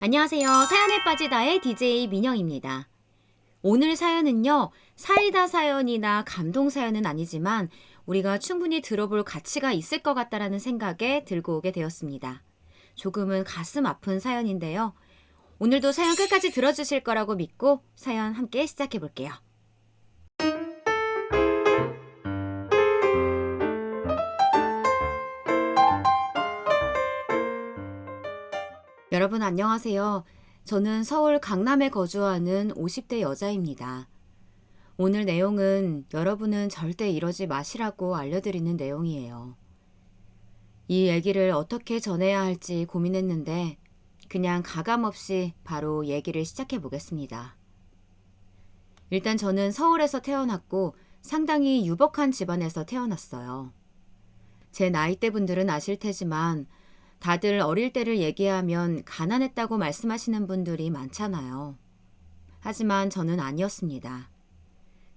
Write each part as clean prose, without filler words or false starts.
안녕하세요. 사연에 빠지다의 DJ 민영입니다. 오늘 사연은요, 사이다 사연이나 감동 사연은 아니지만 우리가 충분히 들어볼 가치가 있을 것 같다라는 생각에 들고 오게 되었습니다. 조금은 가슴 아픈 사연인데요. 오늘도 사연 끝까지 들어주실 거라고 믿고 사연 함께 시작해 볼게요. 여러분 안녕하세요. 저는 서울 강남에 거주하는 50대 여자입니다. 오늘 내용은 여러분은 절대 이러지 마시라고 알려드리는 내용이에요. 이 얘기를 어떻게 전해야 할지 고민했는데 그냥 가감없이 바로 얘기를 시작해 보겠습니다. 일단 저는 서울에서 태어났고 상당히 유복한 집안에서 태어났어요. 제 나이대 분들은 아실 테지만 다들 어릴 때를 얘기하면 가난했다고 말씀하시는 분들이 많잖아요. 하지만 저는 아니었습니다.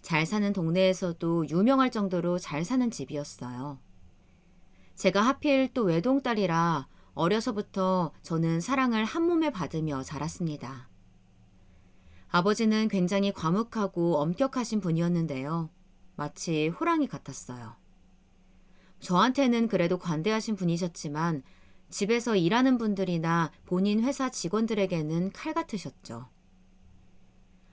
잘 사는 동네에서도 유명할 정도로 잘 사는 집이었어요. 제가 하필 또 외동딸이라 어려서부터 저는 사랑을 한 몸에 받으며 자랐습니다. 아버지는 굉장히 과묵하고 엄격하신 분이었는데요. 마치 호랑이 같았어요. 저한테는 그래도 관대하신 분이셨지만 집에서 일하는 분들이나 본인 회사 직원들에게는 칼 같으셨죠.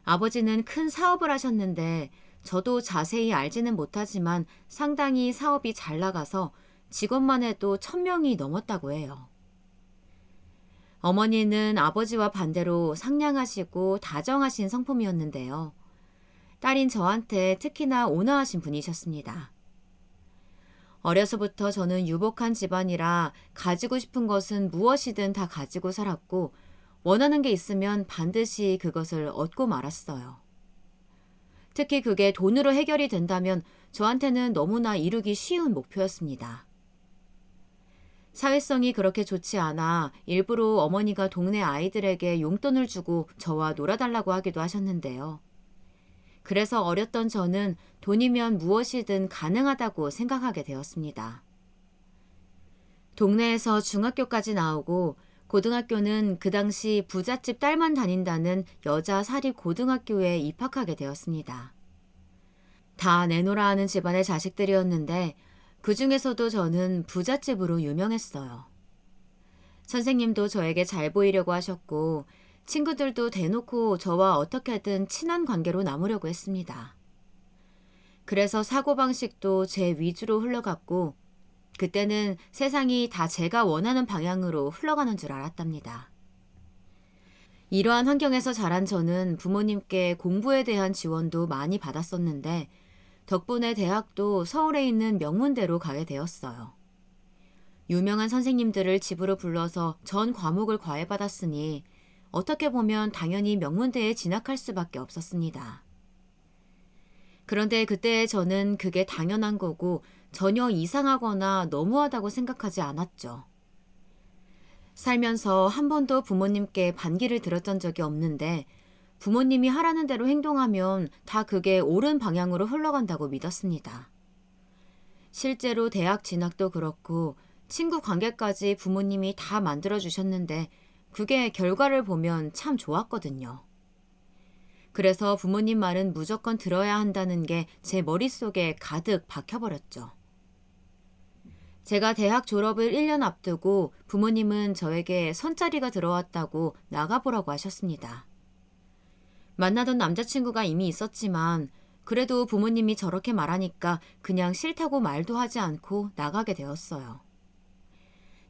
아버지는 큰 사업을 하셨는데 저도 자세히 알지는 못하지만 상당히 사업이 잘 나가서 직원만 해도 1,000명이 넘었다고 해요. 어머니는 아버지와 반대로 상냥하시고 다정하신 성품이었는데요. 딸인 저한테 특히나 온화하신 분이셨습니다. 어려서부터 저는 유복한 집안이라 가지고 싶은 것은 무엇이든 다 가지고 살았고 원하는 게 있으면 반드시 그것을 얻고 말았어요. 특히 그게 돈으로 해결이 된다면 저한테는 너무나 이루기 쉬운 목표였습니다. 사회성이 그렇게 좋지 않아 일부러 어머니가 동네 아이들에게 용돈을 주고 저와 놀아달라고 하기도 하셨는데요. 그래서 어렸던 저는 돈이면 무엇이든 가능하다고 생각하게 되었습니다. 동네에서 중학교까지 나오고 고등학교는 그 당시 부잣집 딸만 다닌다는 여자 사립 고등학교에 입학하게 되었습니다. 다 내노라 하는 집안의 자식들이었는데 그 중에서도 저는 부잣집으로 유명했어요. 선생님도 저에게 잘 보이려고 하셨고 친구들도 대놓고 저와 어떻게든 친한 관계로 남으려고 했습니다. 그래서 사고방식도 제 위주로 흘러갔고 그때는 세상이 다 제가 원하는 방향으로 흘러가는 줄 알았답니다. 이러한 환경에서 자란 저는 부모님께 공부에 대한 지원도 많이 받았었는데 덕분에 대학도 서울에 있는 명문대로 가게 되었어요. 유명한 선생님들을 집으로 불러서 전 과목을 과외받았으니 어떻게 보면 당연히 명문대에 진학할 수밖에 없었습니다. 그런데 그때 저는 그게 당연한 거고 전혀 이상하거나 너무하다고 생각하지 않았죠. 살면서 한 번도 부모님께 반기를 들었던 적이 없는데 부모님이 하라는 대로 행동하면 다 그게 옳은 방향으로 흘러간다고 믿었습니다. 실제로 대학 진학도 그렇고 친구 관계까지 부모님이 다 만들어주셨는데 그게 결과를 보면 참 좋았거든요. 그래서 부모님 말은 무조건 들어야 한다는 게 제 머릿속에 가득 박혀버렸죠. 제가 대학 졸업을 1년 앞두고 부모님은 저에게 선짜리가 들어왔다고 나가보라고 하셨습니다. 만나던 남자친구가 이미 있었지만 그래도 부모님이 저렇게 말하니까 그냥 싫다고 말도 하지 않고 나가게 되었어요.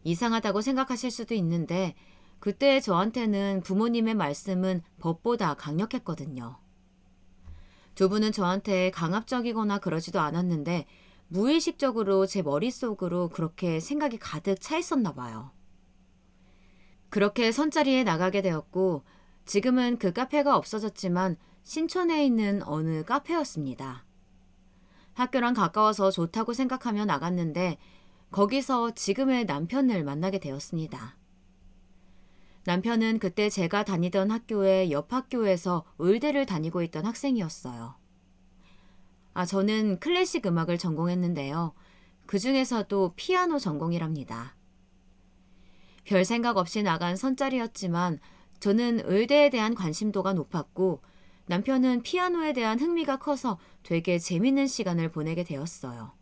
이상하다고 생각하실 수도 있는데 그때 저한테는 부모님의 말씀은 법보다 강력했거든요. 두 분은 저한테 강압적이거나 그러지도 않았는데 무의식적으로 제 머릿속으로 그렇게 생각이 가득 차 있었나 봐요. 그렇게 선자리에 나가게 되었고 지금은 그 카페가 없어졌지만 신촌에 있는 어느 카페였습니다. 학교랑 가까워서 좋다고 생각하며 나갔는데 거기서 지금의 남편을 만나게 되었습니다. 남편은 그때 제가 다니던 학교의 옆 학교에서 의대를 다니고 있던 학생이었어요. 저는 클래식 음악을 전공했는데요. 그 중에서도 피아노 전공이랍니다. 별 생각 없이 나간 선짜리였지만 저는 의대에 대한 관심도가 높았고 남편은 피아노에 대한 흥미가 커서 되게 재밌는 시간을 보내게 되었어요.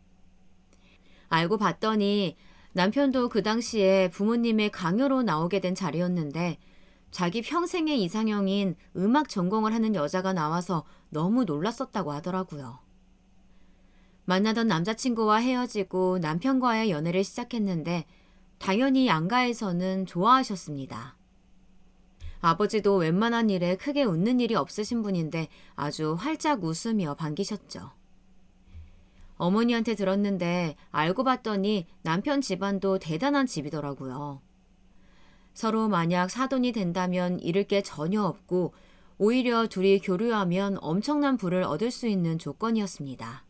알고 봤더니 남편도 그 당시에 부모님의 강요로 나오게 된 자리였는데 자기 평생의 이상형인 음악 전공을 하는 여자가 나와서 너무 놀랐었다고 하더라고요. 만나던 남자친구와 헤어지고 남편과의 연애를 시작했는데 당연히 양가에서는 좋아하셨습니다. 아버지도 웬만한 일에 크게 웃는 일이 없으신 분인데 아주 활짝 웃으며 반기셨죠. 어머니한테 들었는데 알고 봤더니 남편 집안도 대단한 집이더라고요. 서로 만약 사돈이 된다면 잃을 게 전혀 없고 오히려 둘이 교류하면 엄청난 부를 얻을 수 있는 조건이었습니다.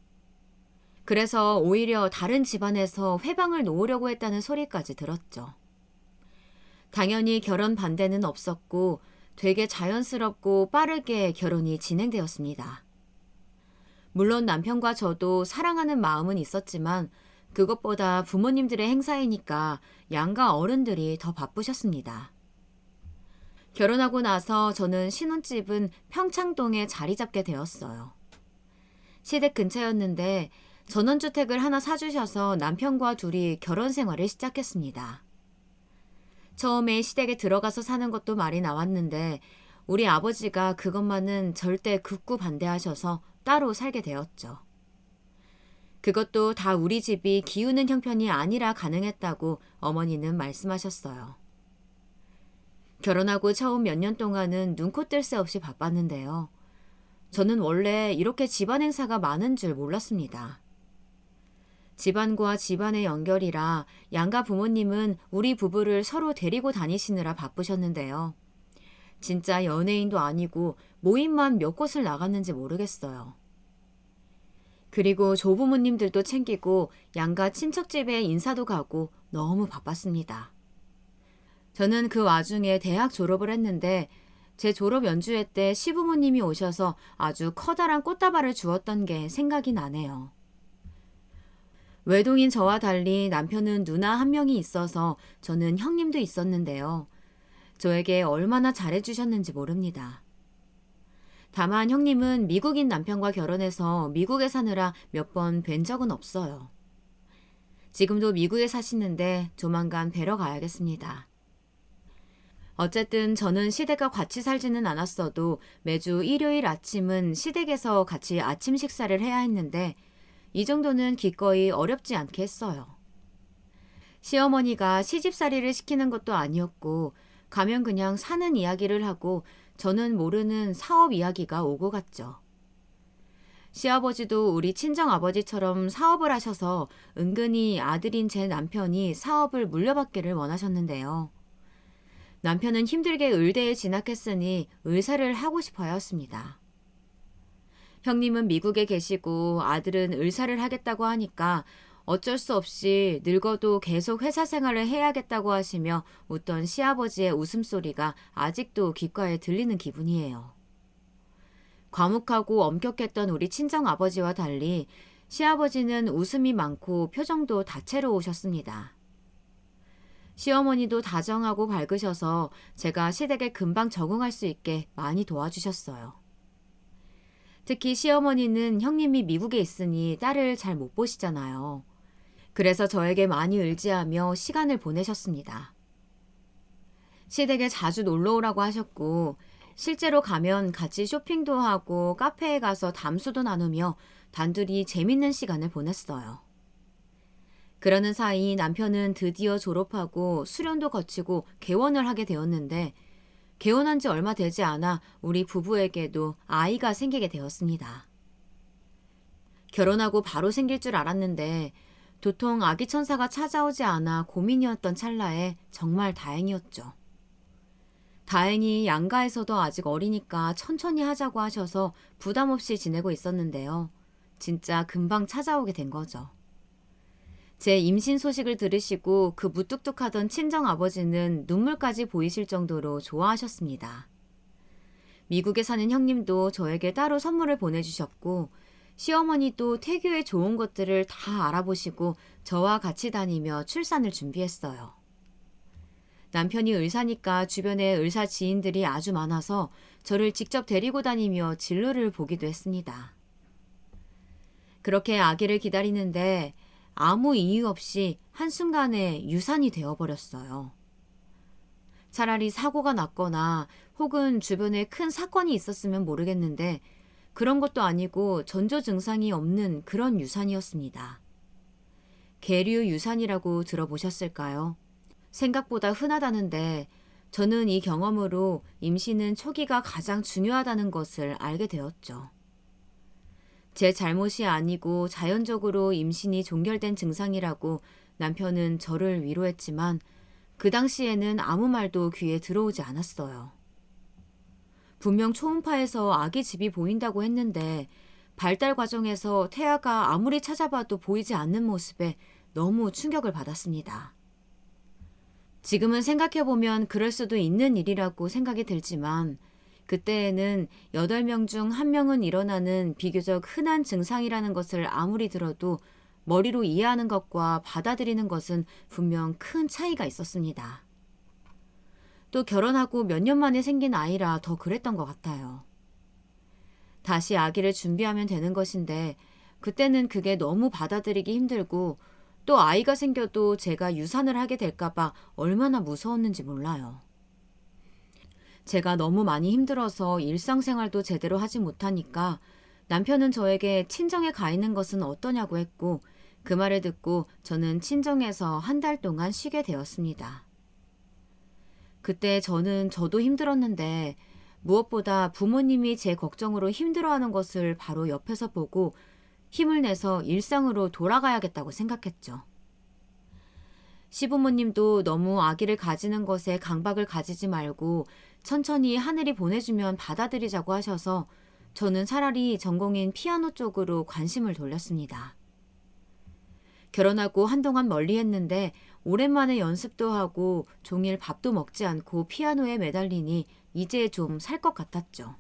그래서 오히려 다른 집안에서 회방을 놓으려고 했다는 소리까지 들었죠. 당연히 결혼 반대는 없었고 되게 자연스럽고 빠르게 결혼이 진행되었습니다. 물론 남편과 저도 사랑하는 마음은 있었지만 그것보다 부모님들의 행사이니까 양가 어른들이 더 바쁘셨습니다. 결혼하고 나서 저는 신혼집은 평창동에 자리 잡게 되었어요. 시댁 근처였는데 전원주택을 하나 사주셔서 남편과 둘이 결혼 생활을 시작했습니다. 처음에 시댁에 들어가서 사는 것도 말이 나왔는데 우리 아버지가 그것만은 절대 극구 반대하셔서 따로 살게 되었죠. 그것도 다 우리 집이 기우는 형편이 아니라 가능했다고 어머니는 말씀하셨어요. 결혼하고 처음 몇 년 동안은 눈코 뜰 새 없이 바빴는데요. 저는 원래 이렇게 집안 행사가 많은 줄 몰랐습니다. 집안과 집안의 연결이라 양가 부모님은 우리 부부를 서로 데리고 다니시느라 바쁘셨는데요. 진짜 연예인도 아니고 모임만 몇 곳을 나갔는지 모르겠어요. 그리고 조부모님들도 챙기고 양가 친척집에 인사도 가고 너무 바빴습니다. 저는 그 와중에 대학 졸업을 했는데 제 졸업 연주회 때 시부모님이 오셔서 아주 커다란 꽃다발을 주었던 게 생각이 나네요. 외동인 저와 달리 남편은 누나 한 명이 있어서 저는 형님도 있었는데요. 저에게 얼마나 잘해주셨는지 모릅니다. 다만 형님은 미국인 남편과 결혼해서 미국에 사느라 몇 번 뵌 적은 없어요. 지금도 미국에 사시는데 조만간 뵈러 가야겠습니다. 어쨌든 저는 시댁과 같이 살지는 않았어도 매주 일요일 아침은 시댁에서 같이 아침 식사를 해야 했는데 이 정도는 기꺼이 어렵지 않게 했어요. 시어머니가 시집살이를 시키는 것도 아니었고 가면 그냥 사는 이야기를 하고 저는 모르는 사업 이야기가 오고 갔죠. 시아버지도 우리 친정아버지처럼 사업을 하셔서 은근히 아들인 제 남편이 사업을 물려받기를 원하셨는데요. 남편은 힘들게 의대에 진학했으니 의사를 하고 싶어 하였습니다. 형님은 미국에 계시고 아들은 의사를 하겠다고 하니까 어쩔 수 없이 늙어도 계속 회사 생활을 해야겠다고 하시며 웃던 시아버지의 웃음소리가 아직도 귓가에 들리는 기분이에요. 과묵하고 엄격했던 우리 친정아버지와 달리 시아버지는 웃음이 많고 표정도 다채로우셨습니다. 시어머니도 다정하고 밝으셔서 제가 시댁에 금방 적응할 수 있게 많이 도와주셨어요. 특히 시어머니는 형님이 미국에 있으니 딸을 잘 못 보시잖아요. 그래서 저에게 많이 의지하며 시간을 보내셨습니다. 시댁에 자주 놀러 오라고 하셨고 실제로 가면 같이 쇼핑도 하고 카페에 가서 담수도 나누며 단둘이 재밌는 시간을 보냈어요. 그러는 사이 남편은 드디어 졸업하고 수련도 거치고 개원을 하게 되었는데 개원한 지 얼마 되지 않아 우리 부부에게도 아이가 생기게 되었습니다. 결혼하고 바로 생길 줄 알았는데 도통 아기 천사가 찾아오지 않아 고민이었던 찰나에 정말 다행이었죠. 다행히 양가에서도 아직 어리니까 천천히 하자고 하셔서 부담 없이 지내고 있었는데요. 진짜 금방 찾아오게 된 거죠. 제 임신 소식을 들으시고 그 무뚝뚝하던 친정아버지는 눈물까지 보이실 정도로 좋아하셨습니다. 미국에 사는 형님도 저에게 따로 선물을 보내주셨고 시어머니도 태교에 좋은 것들을 다 알아보시고 저와 같이 다니며 출산을 준비했어요. 남편이 의사니까 주변에 의사 지인들이 아주 많아서 저를 직접 데리고 다니며 진료를 보기도 했습니다. 그렇게 아기를 기다리는데 아무 이유 없이 한순간에 유산이 되어버렸어요. 차라리 사고가 났거나 혹은 주변에 큰 사건이 있었으면 모르겠는데 그런 것도 아니고 전조 증상이 없는 그런 유산이었습니다. 계류 유산이라고 들어보셨을까요? 생각보다 흔하다는데 저는 이 경험으로 임신은 초기가 가장 중요하다는 것을 알게 되었죠. 제 잘못이 아니고 자연적으로 임신이 종결된 증상이라고 남편은 저를 위로했지만 그 당시에는 아무 말도 귀에 들어오지 않았어요. 분명 초음파에서 아기 집이 보인다고 했는데 발달 과정에서 태아가 아무리 찾아봐도 보이지 않는 모습에 너무 충격을 받았습니다. 지금은 생각해보면 그럴 수도 있는 일이라고 생각이 들지만 그때에는 8명 중 1명은 일어나는 비교적 흔한 증상이라는 것을 아무리 들어도 머리로 이해하는 것과 받아들이는 것은 분명 큰 차이가 있었습니다. 또 결혼하고 몇 년 만에 생긴 아이라 더 그랬던 것 같아요. 다시 아기를 준비하면 되는 것인데 그때는 그게 너무 받아들이기 힘들고 또 아이가 생겨도 제가 유산을 하게 될까봐 얼마나 무서웠는지 몰라요. 제가 너무 많이 힘들어서 일상생활도 제대로 하지 못하니까 남편은 저에게 친정에 가 있는 것은 어떠냐고 했고 그 말을 듣고 저는 친정에서 1달 동안 쉬게 되었습니다. 그때 저도 힘들었는데 무엇보다 부모님이 제 걱정으로 힘들어하는 것을 바로 옆에서 보고 힘을 내서 일상으로 돌아가야겠다고 생각했죠. 시부모님도 너무 아기를 가지는 것에 강박을 가지지 말고 천천히 하늘이 보내주면 받아들이자고 하셔서 저는 차라리 전공인 피아노 쪽으로 관심을 돌렸습니다. 결혼하고 한동안 멀리 했는데 오랜만에 연습도 하고 종일 밥도 먹지 않고 피아노에 매달리니 이제 좀 살 것 같았죠.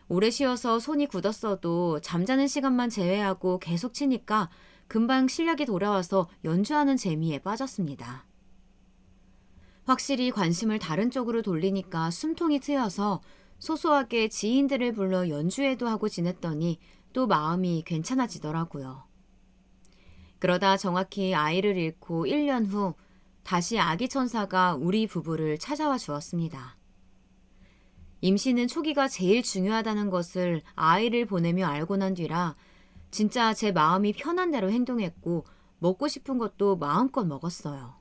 오래 쉬어서 손이 굳었어도 잠자는 시간만 제외하고 계속 치니까 금방 실력이 돌아와서 연주하는 재미에 빠졌습니다. 확실히 관심을 다른 쪽으로 돌리니까 숨통이 트여서 소소하게 지인들을 불러 연주회도 하고 지냈더니 또 마음이 괜찮아지더라고요. 그러다 정확히 아이를 잃고 1년 후 다시 아기 천사가 우리 부부를 찾아와 주었습니다. 임신은 초기가 제일 중요하다는 것을 아이를 보내며 알고 난 뒤라 진짜 제 마음이 편한 대로 행동했고 먹고 싶은 것도 마음껏 먹었어요.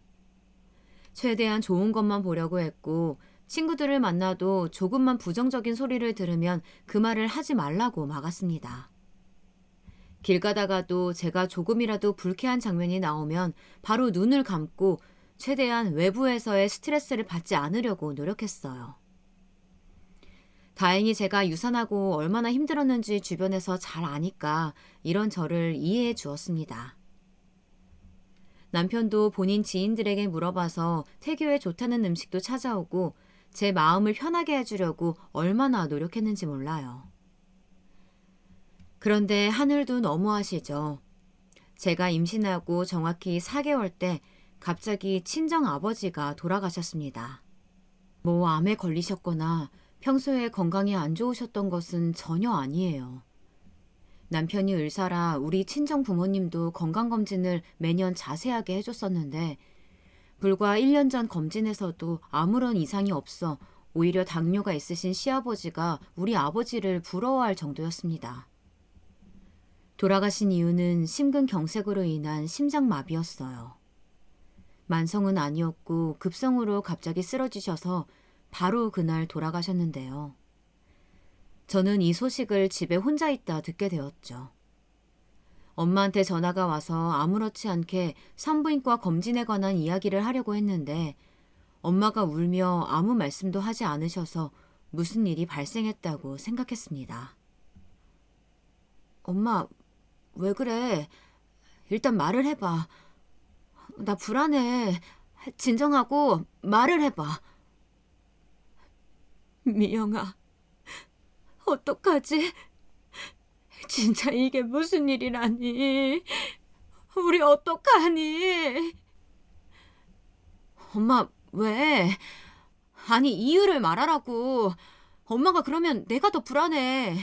최대한 좋은 것만 보려고 했고 친구들을 만나도 조금만 부정적인 소리를 들으면 그 말을 하지 말라고 막았습니다. 길 가다가도 제가 조금이라도 불쾌한 장면이 나오면 바로 눈을 감고 최대한 외부에서의 스트레스를 받지 않으려고 노력했어요. 다행히 제가 유산하고 얼마나 힘들었는지 주변에서 잘 아니까 이런 저를 이해해 주었습니다. 남편도 본인 지인들에게 물어봐서 태교에 좋다는 음식도 찾아오고 제 마음을 편하게 해주려고 얼마나 노력했는지 몰라요. 그런데 하늘도 너무하시죠. 제가 임신하고 정확히 4개월 때 갑자기 친정 아버지가 돌아가셨습니다. 뭐 암에 걸리셨거나 평소에 건강이 안 좋으셨던 것은 전혀 아니에요. 남편이 의사라 우리 친정 부모님도 건강검진을 매년 자세하게 해줬었는데 불과 1년 전 검진에서도 아무런 이상이 없어 오히려 당뇨가 있으신 시아버지가 우리 아버지를 부러워할 정도였습니다. 돌아가신 이유는 심근경색으로 인한 심장마비였어요. 만성은 아니었고 급성으로 갑자기 쓰러지셔서 바로 그날 돌아가셨는데요. 저는 이 소식을 집에 혼자 있다 듣게 되었죠. 엄마한테 전화가 와서 아무렇지 않게 산부인과 검진에 관한 이야기를 하려고 했는데 엄마가 울며 아무 말씀도 하지 않으셔서 무슨 일이 발생했다고 생각했습니다. 엄마, 왜 그래? 일단 말을 해봐. 나 불안해. 진정하고 말을 해봐. 미영아, 어떡하지? 진짜 이게 무슨 일이라니? 우리 어떡하니? 엄마, 왜? 아니, 이유를 말하라고. 엄마가 그러면 내가 더 불안해.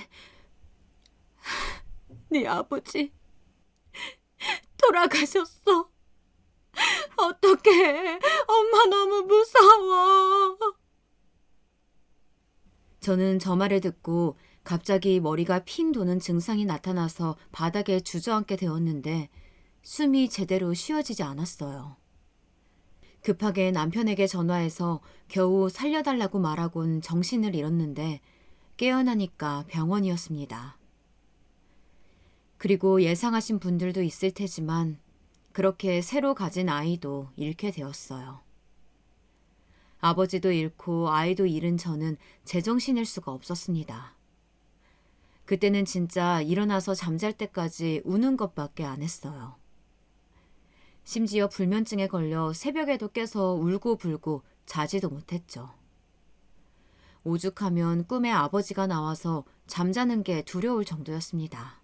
네 아버지 돌아가셨어. 어떡해. 엄마 너무 무서워. 저는 저 말을 듣고 갑자기 머리가 핑 도는 증상이 나타나서 바닥에 주저앉게 되었는데 숨이 제대로 쉬어지지 않았어요. 급하게 남편에게 전화해서 겨우 살려달라고 말하곤 정신을 잃었는데 깨어나니까 병원이었습니다. 그리고 예상하신 분들도 있을 테지만 그렇게 새로 가진 아이도 잃게 되었어요. 아버지도 잃고 아이도 잃은 저는 제정신일 수가 없었습니다. 그때는 진짜 일어나서 잠잘 때까지 우는 것밖에 안 했어요. 심지어 불면증에 걸려 새벽에도 깨서 울고 불고 자지도 못했죠. 오죽하면 꿈에 아버지가 나와서 잠자는 게 두려울 정도였습니다.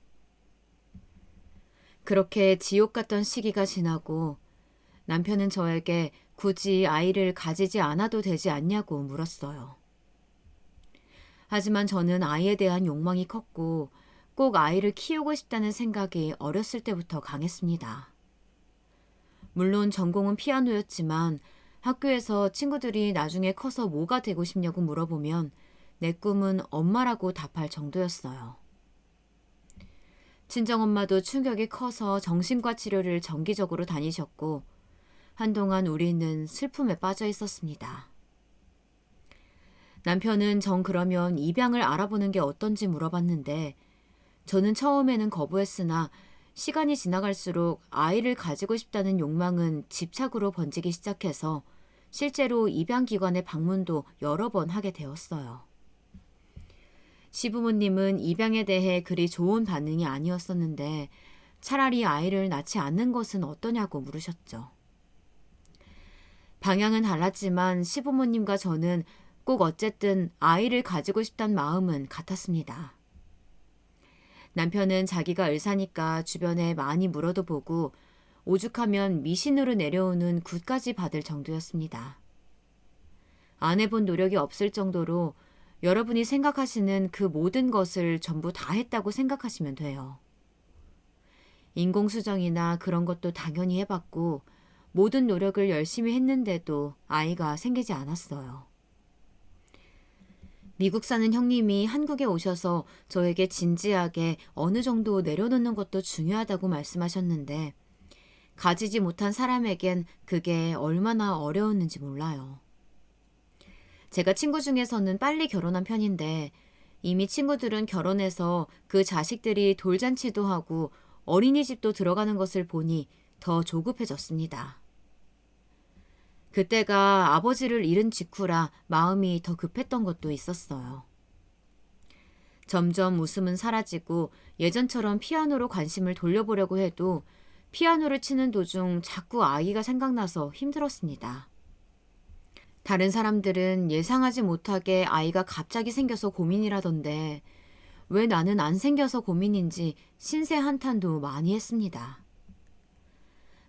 그렇게 지옥 같던 시기가 지나고 남편은 저에게 굳이 아이를 가지지 않아도 되지 않냐고 물었어요. 하지만 저는 아이에 대한 욕망이 컸고 꼭 아이를 키우고 싶다는 생각이 어렸을 때부터 강했습니다. 물론 전공은 피아노였지만 학교에서 친구들이 나중에 커서 뭐가 되고 싶냐고 물어보면 내 꿈은 엄마라고 답할 정도였어요. 친정엄마도 충격이 커서 정신과 치료를 정기적으로 다니셨고 한동안 우리는 슬픔에 빠져 있었습니다. 남편은 정 그러면 입양을 알아보는 게 어떤지 물어봤는데 저는 처음에는 거부했으나 시간이 지나갈수록 아이를 가지고 싶다는 욕망은 집착으로 번지기 시작해서 실제로 입양기관의 방문도 여러 번 하게 되었어요. 시부모님은 입양에 대해 그리 좋은 반응이 아니었었는데 차라리 아이를 낳지 않는 것은 어떠냐고 물으셨죠. 방향은 달랐지만 시부모님과 저는 꼭 어쨌든 아이를 가지고 싶단 마음은 같았습니다. 남편은 자기가 의사니까 주변에 많이 물어도 보고 오죽하면 미신으로 내려오는 굿까지 받을 정도였습니다. 안 해본 노력이 없을 정도로 여러분이 생각하시는 그 모든 것을 전부 다 했다고 생각하시면 돼요. 인공수정이나 그런 것도 당연히 해봤고 모든 노력을 열심히 했는데도 아이가 생기지 않았어요. 미국 사는 형님이 한국에 오셔서 저에게 진지하게 어느 정도 내려놓는 것도 중요하다고 말씀하셨는데 가지지 못한 사람에겐 그게 얼마나 어려웠는지 몰라요. 제가 친구 중에서는 빨리 결혼한 편인데 이미 친구들은 결혼해서 그 자식들이 돌잔치도 하고 어린이집도 들어가는 것을 보니 더 조급해졌습니다. 그때가 아버지를 잃은 직후라 마음이 더 급했던 것도 있었어요. 점점 웃음은 사라지고 예전처럼 피아노로 관심을 돌려보려고 해도 피아노를 치는 도중 자꾸 아이가 생각나서 힘들었습니다. 다른 사람들은 예상하지 못하게 아이가 갑자기 생겨서 고민이라던데 왜 나는 안 생겨서 고민인지 신세 한탄도 많이 했습니다.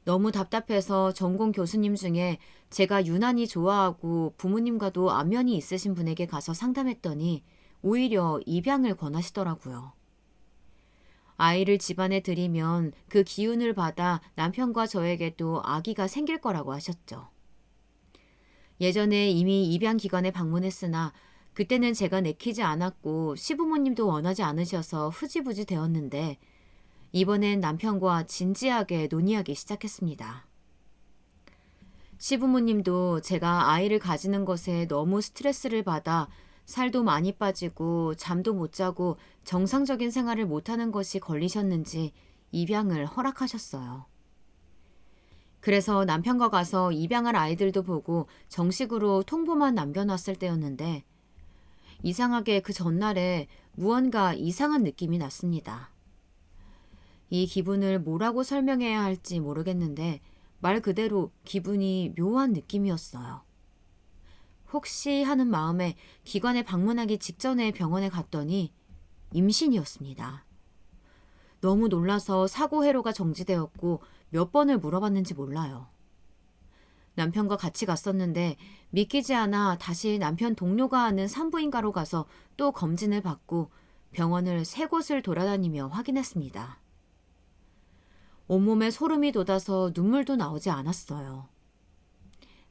너무 답답해서 전공 교수님 중에 제가 유난히 좋아하고 부모님과도 안면이 있으신 분에게 가서 상담했더니 오히려 입양을 권하시더라고요. 아이를 집안에 들이면 그 기운을 받아 남편과 저에게도 아기가 생길 거라고 하셨죠. 예전에 이미 입양기관에 방문했으나 그때는 제가 내키지 않았고 시부모님도 원하지 않으셔서 흐지부지 되었는데 이번엔 남편과 진지하게 논의하기 시작했습니다. 시부모님도 제가 아이를 가지는 것에 너무 스트레스를 받아 살도 많이 빠지고 잠도 못 자고 정상적인 생활을 못하는 것이 걸리셨는지 입양을 허락하셨어요. 그래서 남편과 가서 입양할 아이들도 보고 정식으로 통보만 남겨놨을 때였는데 이상하게 그 전날에 무언가 이상한 느낌이 났습니다. 이 기분을 뭐라고 설명해야 할지 모르겠는데 말 그대로 기분이 묘한 느낌이었어요. 혹시 하는 마음에 기관에 방문하기 직전에 병원에 갔더니 임신이었습니다. 너무 놀라서 사고 회로가 정지되었고 몇 번을 물어봤는지 몰라요. 남편과 같이 갔었는데 믿기지 않아 다시 남편 동료가 아는 산부인과로 가서 또 검진을 받고 병원을 3곳을 돌아다니며 확인했습니다. 온몸에 소름이 돋아서 눈물도 나오지 않았어요.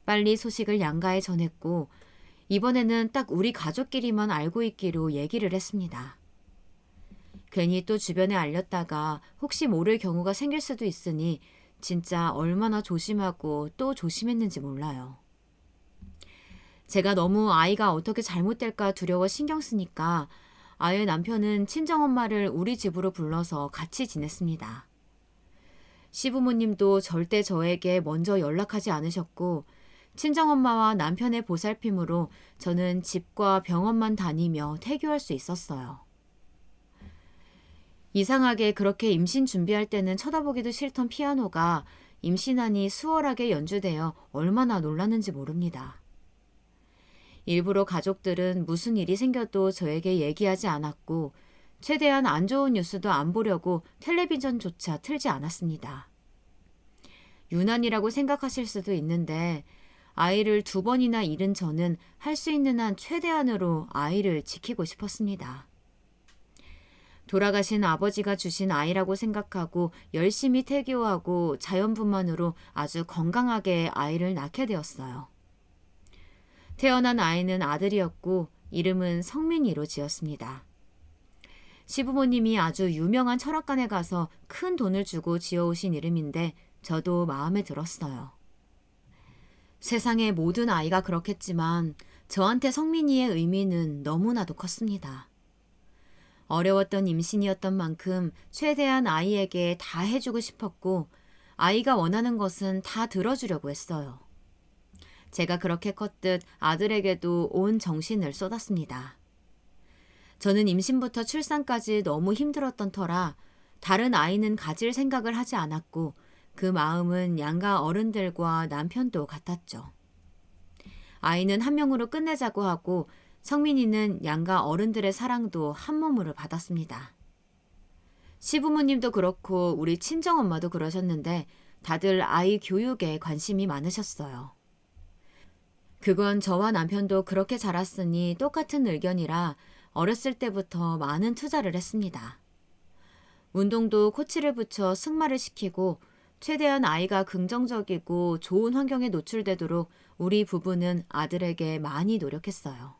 빨리 소식을 양가에 전했고 이번에는 딱 우리 가족끼리만 알고 있기로 얘기를 했습니다. 괜히 또 주변에 알렸다가 혹시 모를 경우가 생길 수도 있으니 진짜 얼마나 조심하고 또 조심했는지 몰라요. 제가 너무 아이가 어떻게 잘못될까 두려워 신경 쓰니까 아이의 남편은 친정엄마를 우리 집으로 불러서 같이 지냈습니다. 시부모님도 절대 저에게 먼저 연락하지 않으셨고 친정엄마와 남편의 보살핌으로 저는 집과 병원만 다니며 태교할 수 있었어요. 이상하게 그렇게 임신 준비할 때는 쳐다보기도 싫던 피아노가 임신하니 수월하게 연주되어 얼마나 놀랐는지 모릅니다. 일부러 가족들은 무슨 일이 생겨도 저에게 얘기하지 않았고 최대한 안 좋은 뉴스도 안 보려고 텔레비전조차 틀지 않았습니다. 유난이라고 생각하실 수도 있는데 아이를 2번이나 잃은 저는 할 수 있는 한 최대한으로 아이를 지키고 싶었습니다. 돌아가신 아버지가 주신 아이라고 생각하고 열심히 태교하고 자연분만으로 아주 건강하게 아이를 낳게 되었어요. 태어난 아이는 아들이었고 이름은 성민이로 지었습니다. 시부모님이 아주 유명한 철학관에 가서 큰 돈을 주고 지어오신 이름인데 저도 마음에 들었어요. 세상의 모든 아이가 그렇겠지만 저한테 성민이의 의미는 너무나도 컸습니다. 어려웠던 임신이었던 만큼 최대한 아이에게 다 해주고 싶었고 아이가 원하는 것은 다 들어주려고 했어요. 제가 그렇게 컸듯 아들에게도 온 정신을 쏟았습니다. 저는 임신부터 출산까지 너무 힘들었던 터라 다른 아이는 가질 생각을 하지 않았고 그 마음은 양가 어른들과 남편도 같았죠. 아이는 한 명으로 끝내자고 하고 성민이는 양가 어른들의 사랑도 한 몸으로 받았습니다. 시부모님도 그렇고 우리 친정엄마도 그러셨는데 다들 아이 교육에 관심이 많으셨어요. 그건 저와 남편도 그렇게 자랐으니 똑같은 의견이라 어렸을 때부터 많은 투자를 했습니다. 운동도 코치를 붙여 승마를 시키고 최대한 아이가 긍정적이고 좋은 환경에 노출되도록 우리 부부는 아들에게 많이 노력했어요.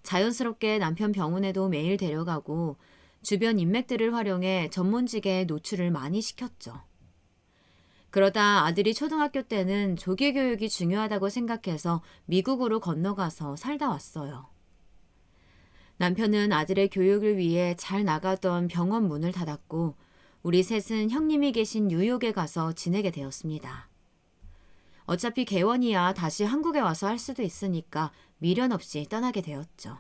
자연스럽게 남편 병원에도 매일 데려가고 주변 인맥들을 활용해 전문직에 노출을 많이 시켰죠. 그러다 아들이 초등학교 때는 조기 교육이 중요하다고 생각해서 미국으로 건너가서 살다 왔어요. 남편은 아들의 교육을 위해 잘 나가던 병원 문을 닫았고 우리 셋은 형님이 계신 뉴욕에 가서 지내게 되었습니다. 어차피 개원이야 다시 한국에 와서 할 수도 있으니까 미련 없이 떠나게 되었죠.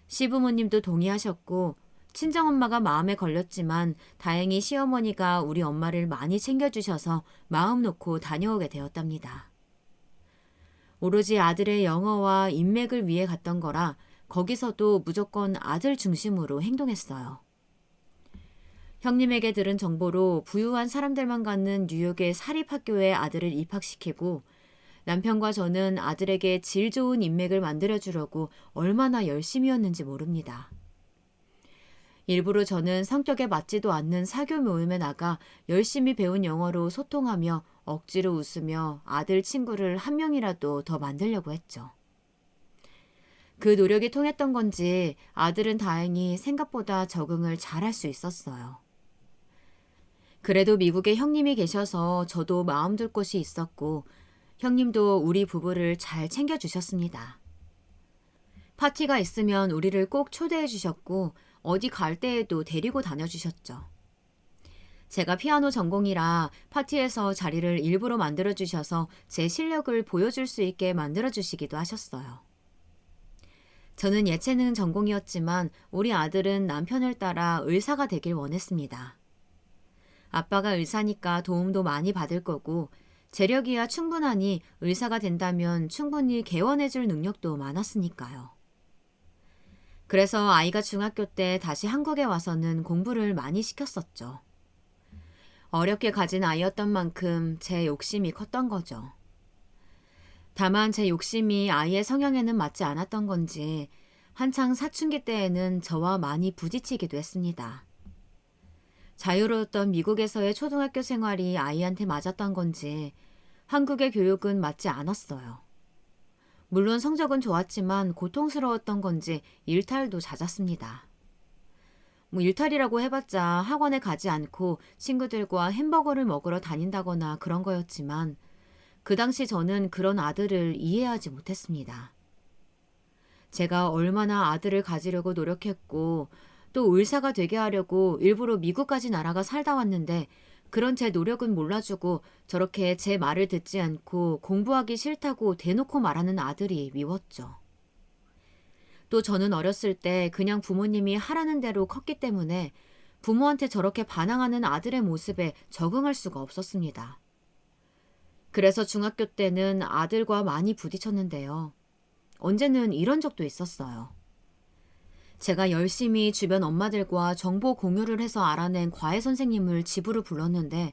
시부모님도 동의하셨고 친정엄마가 마음에 걸렸지만 다행히 시어머니가 우리 엄마를 많이 챙겨주셔서 마음 놓고 다녀오게 되었답니다. 오로지 아들의 영어와 인맥을 위해 갔던 거라 거기서도 무조건 아들 중심으로 행동했어요. 형님에게 들은 정보로 부유한 사람들만 가는 뉴욕의 사립학교에 아들을 입학시키고 남편과 저는 아들에게 질 좋은 인맥을 만들어주려고 얼마나 열심이었는지 모릅니다. 일부러 저는 성격에 맞지도 않는 사교 모임에 나가 열심히 배운 영어로 소통하며 억지로 웃으며 아들 친구를 한 명이라도 더 만들려고 했죠. 그 노력이 통했던 건지 아들은 다행히 생각보다 적응을 잘할 수 있었어요. 그래도 미국에 형님이 계셔서 저도 마음 둘 곳이 있었고 형님도 우리 부부를 잘 챙겨주셨습니다. 파티가 있으면 우리를 꼭 초대해 주셨고 어디 갈 때에도 데리고 다녀주셨죠. 제가 피아노 전공이라 파티에서 자리를 일부러 만들어주셔서 제 실력을 보여줄 수 있게 만들어주시기도 하셨어요. 저는 예체능 전공이었지만 우리 아들은 남편을 따라 의사가 되길 원했습니다. 아빠가 의사니까 도움도 많이 받을 거고 재력이야 충분하니 의사가 된다면 충분히 개원해줄 능력도 많았으니까요. 그래서 아이가 중학교 때 다시 한국에 와서는 공부를 많이 시켰었죠. 어렵게 가진 아이였던 만큼 제 욕심이 컸던 거죠. 다만 제 욕심이 아이의 성향에는 맞지 않았던 건지 한창 사춘기 때에는 저와 많이 부딪히기도 했습니다. 자유로웠던 미국에서의 초등학교 생활이 아이한테 맞았던 건지 한국의 교육은 맞지 않았어요. 물론 성적은 좋았지만 고통스러웠던 건지 일탈도 잦았습니다. 일탈이라고 해봤자 학원에 가지 않고 친구들과 햄버거를 먹으러 다닌다거나 그런 거였지만 그 당시 저는 그런 아들을 이해하지 못했습니다. 제가 얼마나 아들을 가지려고 노력했고 또 의사가 되게 하려고 일부러 미국까지 날아가 살다 왔는데 그런 제 노력은 몰라주고 저렇게 제 말을 듣지 않고 공부하기 싫다고 대놓고 말하는 아들이 미웠죠. 또 저는 어렸을 때 그냥 부모님이 하라는 대로 컸기 때문에 부모한테 저렇게 반항하는 아들의 모습에 적응할 수가 없었습니다. 그래서 중학교 때는 아들과 많이 부딪혔는데요. 언제는 이런 적도 있었어요. 제가 열심히 주변 엄마들과 정보 공유를 해서 알아낸 과외 선생님을 집으로 불렀는데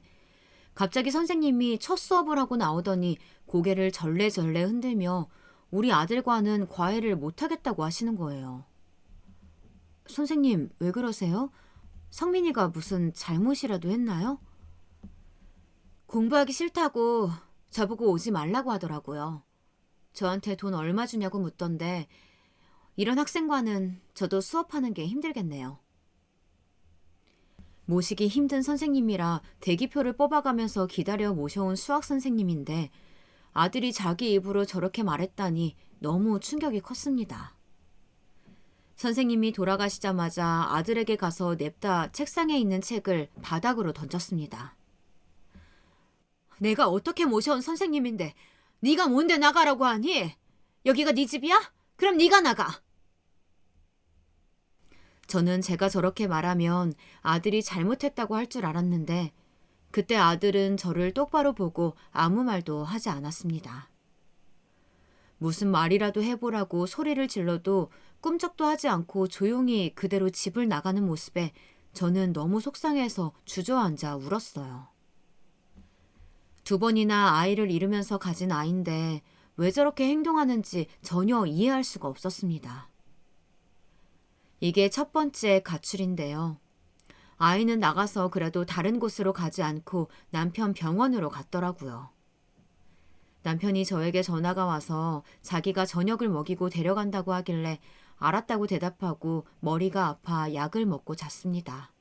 갑자기 선생님이 첫 수업을 하고 나오더니 고개를 절레절레 흔들며 우리 아들과는 과외를 못하겠다고 하시는 거예요. 선생님, 왜 그러세요? 성민이가 무슨 잘못이라도 했나요? 공부하기 싫다고 저보고 오지 말라고 하더라고요. 저한테 돈 얼마 주냐고 묻던데 이런 학생과는 저도 수업하는 게 힘들겠네요. 모시기 힘든 선생님이라 대기표를 뽑아가면서 기다려 모셔온 수학 선생님인데 아들이 자기 입으로 저렇게 말했다니 너무 충격이 컸습니다. 선생님이 돌아가시자마자 아들에게 가서 냅다 책상에 있는 책을 바닥으로 던졌습니다. 내가 어떻게 모셔온 선생님인데 네가 뭔데 나가라고 하니? 여기가 네 집이야? 그럼 네가 나가. 저는 제가 저렇게 말하면 아들이 잘못했다고 할 줄 알았는데 그때 아들은 저를 똑바로 보고 아무 말도 하지 않았습니다. 무슨 말이라도 해보라고 소리를 질러도 꿈쩍도 하지 않고 조용히 그대로 집을 나가는 모습에 저는 너무 속상해서 주저앉아 울었어요. 2번이나 아이를 잃으면서 가진 아이인데 왜 저렇게 행동하는지 전혀 이해할 수가 없었습니다. 이게 첫 번째 가출인데요. 아이는 나가서 그래도 다른 곳으로 가지 않고 남편 병원으로 갔더라고요. 남편이 저에게 전화가 와서 자기가 저녁을 먹이고 데려간다고 하길래 알았다고 대답하고 머리가 아파 약을 먹고 잤습니다.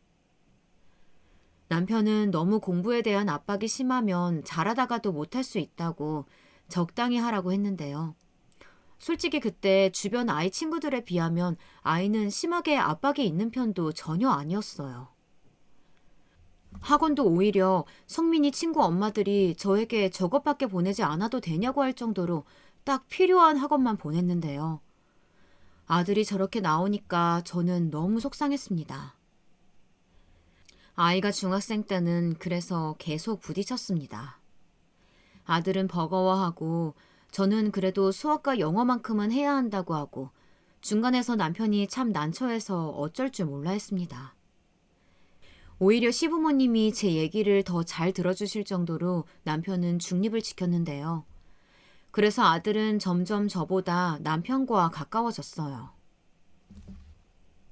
남편은 너무 공부에 대한 압박이 심하면 잘하다가도 못할 수 있다고 적당히 하라고 했는데요. 솔직히 그때 주변 아이 친구들에 비하면 아이는 심하게 압박이 있는 편도 전혀 아니었어요. 학원도 오히려 성민이 친구 엄마들이 저에게 저것밖에 보내지 않아도 되냐고 할 정도로 딱 필요한 학원만 보냈는데요. 아들이 저렇게 나오니까 저는 너무 속상했습니다. 아이가 중학생 때는 그래서 계속 부딪혔습니다. 아들은 버거워하고 저는 그래도 수학과 영어만큼은 해야 한다고 하고 중간에서 남편이 참 난처해서 어쩔 줄 몰라 했습니다. 오히려 시부모님이 제 얘기를 더 잘 들어주실 정도로 남편은 중립을 지켰는데요. 그래서 아들은 점점 저보다 남편과 가까워졌어요.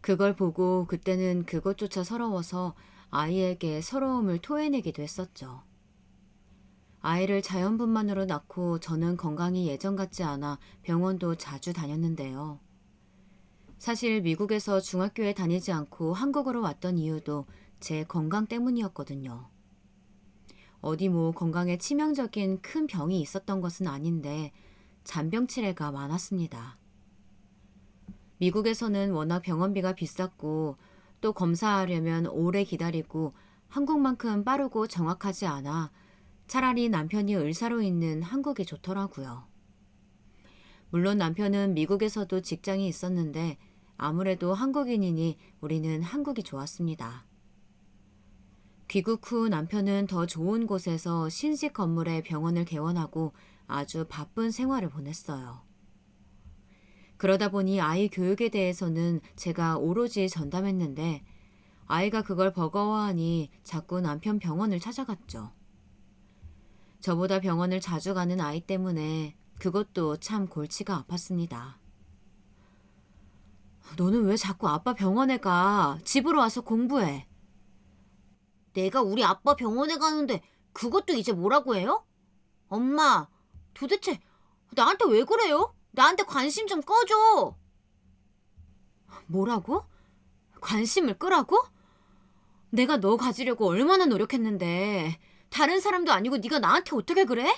그걸 보고 그때는 그것조차 서러워서 아이에게 서러움을 토해내기도 했었죠. 아이를 자연분만으로 낳고 저는 건강이 예전 같지 않아 병원도 자주 다녔는데요. 사실 미국에서 중학교에 다니지 않고 한국으로 왔던 이유도 제 건강 때문이었거든요. 어디 뭐 건강에 치명적인 큰 병이 있었던 것은 아닌데 잔병 치레가 많았습니다. 미국에서는 워낙 병원비가 비쌌고 또 검사하려면 오래 기다리고 한국만큼 빠르고 정확하지 않아 차라리 남편이 의사로 있는 한국이 좋더라고요. 물론 남편은 미국에서도 직장이 있었는데 아무래도 한국인이니 우리는 한국이 좋았습니다. 귀국 후 남편은 더 좋은 곳에서 신식 건물에 병원을 개원하고 아주 바쁜 생활을 보냈어요. 그러다 보니 아이 교육에 대해서는 제가 오로지 전담했는데 아이가 그걸 버거워하니 자꾸 남편 병원을 찾아갔죠. 저보다 병원을 자주 가는 아이 때문에 그것도 참 골치가 아팠습니다. 너는 왜 자꾸 아빠 병원에 가? 집으로 와서 공부해. 내가 우리 아빠 병원에 가는데 그것도 이제 뭐라고 해요? 엄마, 도대체 나한테 왜 그래요? 나한테 관심 좀 꺼줘. 뭐라고? 관심을 끄라고? 내가 너 가지려고 얼마나 노력했는데 다른 사람도 아니고 네가 나한테 어떻게 그래?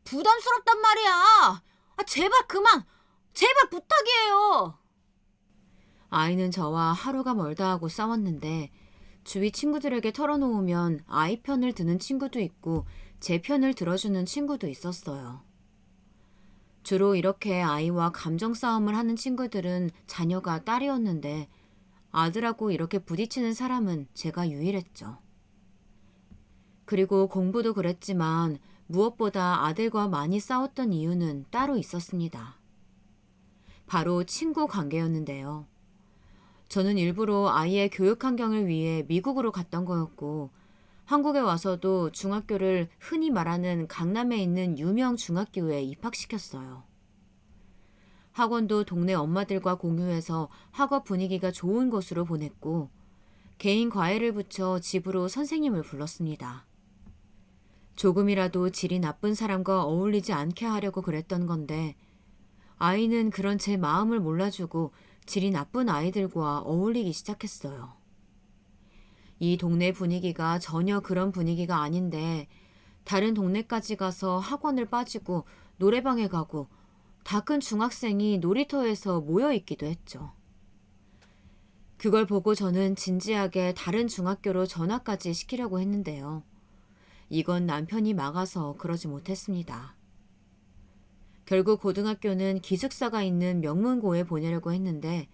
부담스럽단 말이야. 제발 그만. 제발 부탁이에요. 아이는 저와 하루가 멀다 하고 싸웠는데 주위 친구들에게 털어놓으면 아이 편을 드는 친구도 있고 제 편을 들어주는 친구도 있었어요. 주로 이렇게 아이와 감정 싸움을 하는 친구들은 자녀가 딸이었는데 아들하고 이렇게 부딪히는 사람은 제가 유일했죠. 그리고 공부도 그랬지만 무엇보다 아들과 많이 싸웠던 이유는 따로 있었습니다. 바로 친구 관계였는데요. 저는 일부러 아이의 교육 환경을 위해 미국으로 갔던 거였고 한국에 와서도 중학교를 흔히 말하는 강남에 있는 유명 중학교에 입학시켰어요. 학원도 동네 엄마들과 공유해서 학업 분위기가 좋은 곳으로 보냈고 개인 과외를 붙여 집으로 선생님을 불렀습니다. 조금이라도 질이 나쁜 사람과 어울리지 않게 하려고 그랬던 건데 아이는 그런 제 마음을 몰라주고 질이 나쁜 아이들과 어울리기 시작했어요. 이 동네 분위기가 전혀 그런 분위기가 아닌데 다른 동네까지 가서 학원을 빠지고 노래방에 가고 다 큰 중학생이 놀이터에서 모여있기도 했죠. 그걸 보고 저는 진지하게 다른 중학교로 전학까지 시키려고 했는데요. 이건 남편이 막아서 그러지 못했습니다. 결국 고등학교는 기숙사가 있는 명문고에 보내려고 했는데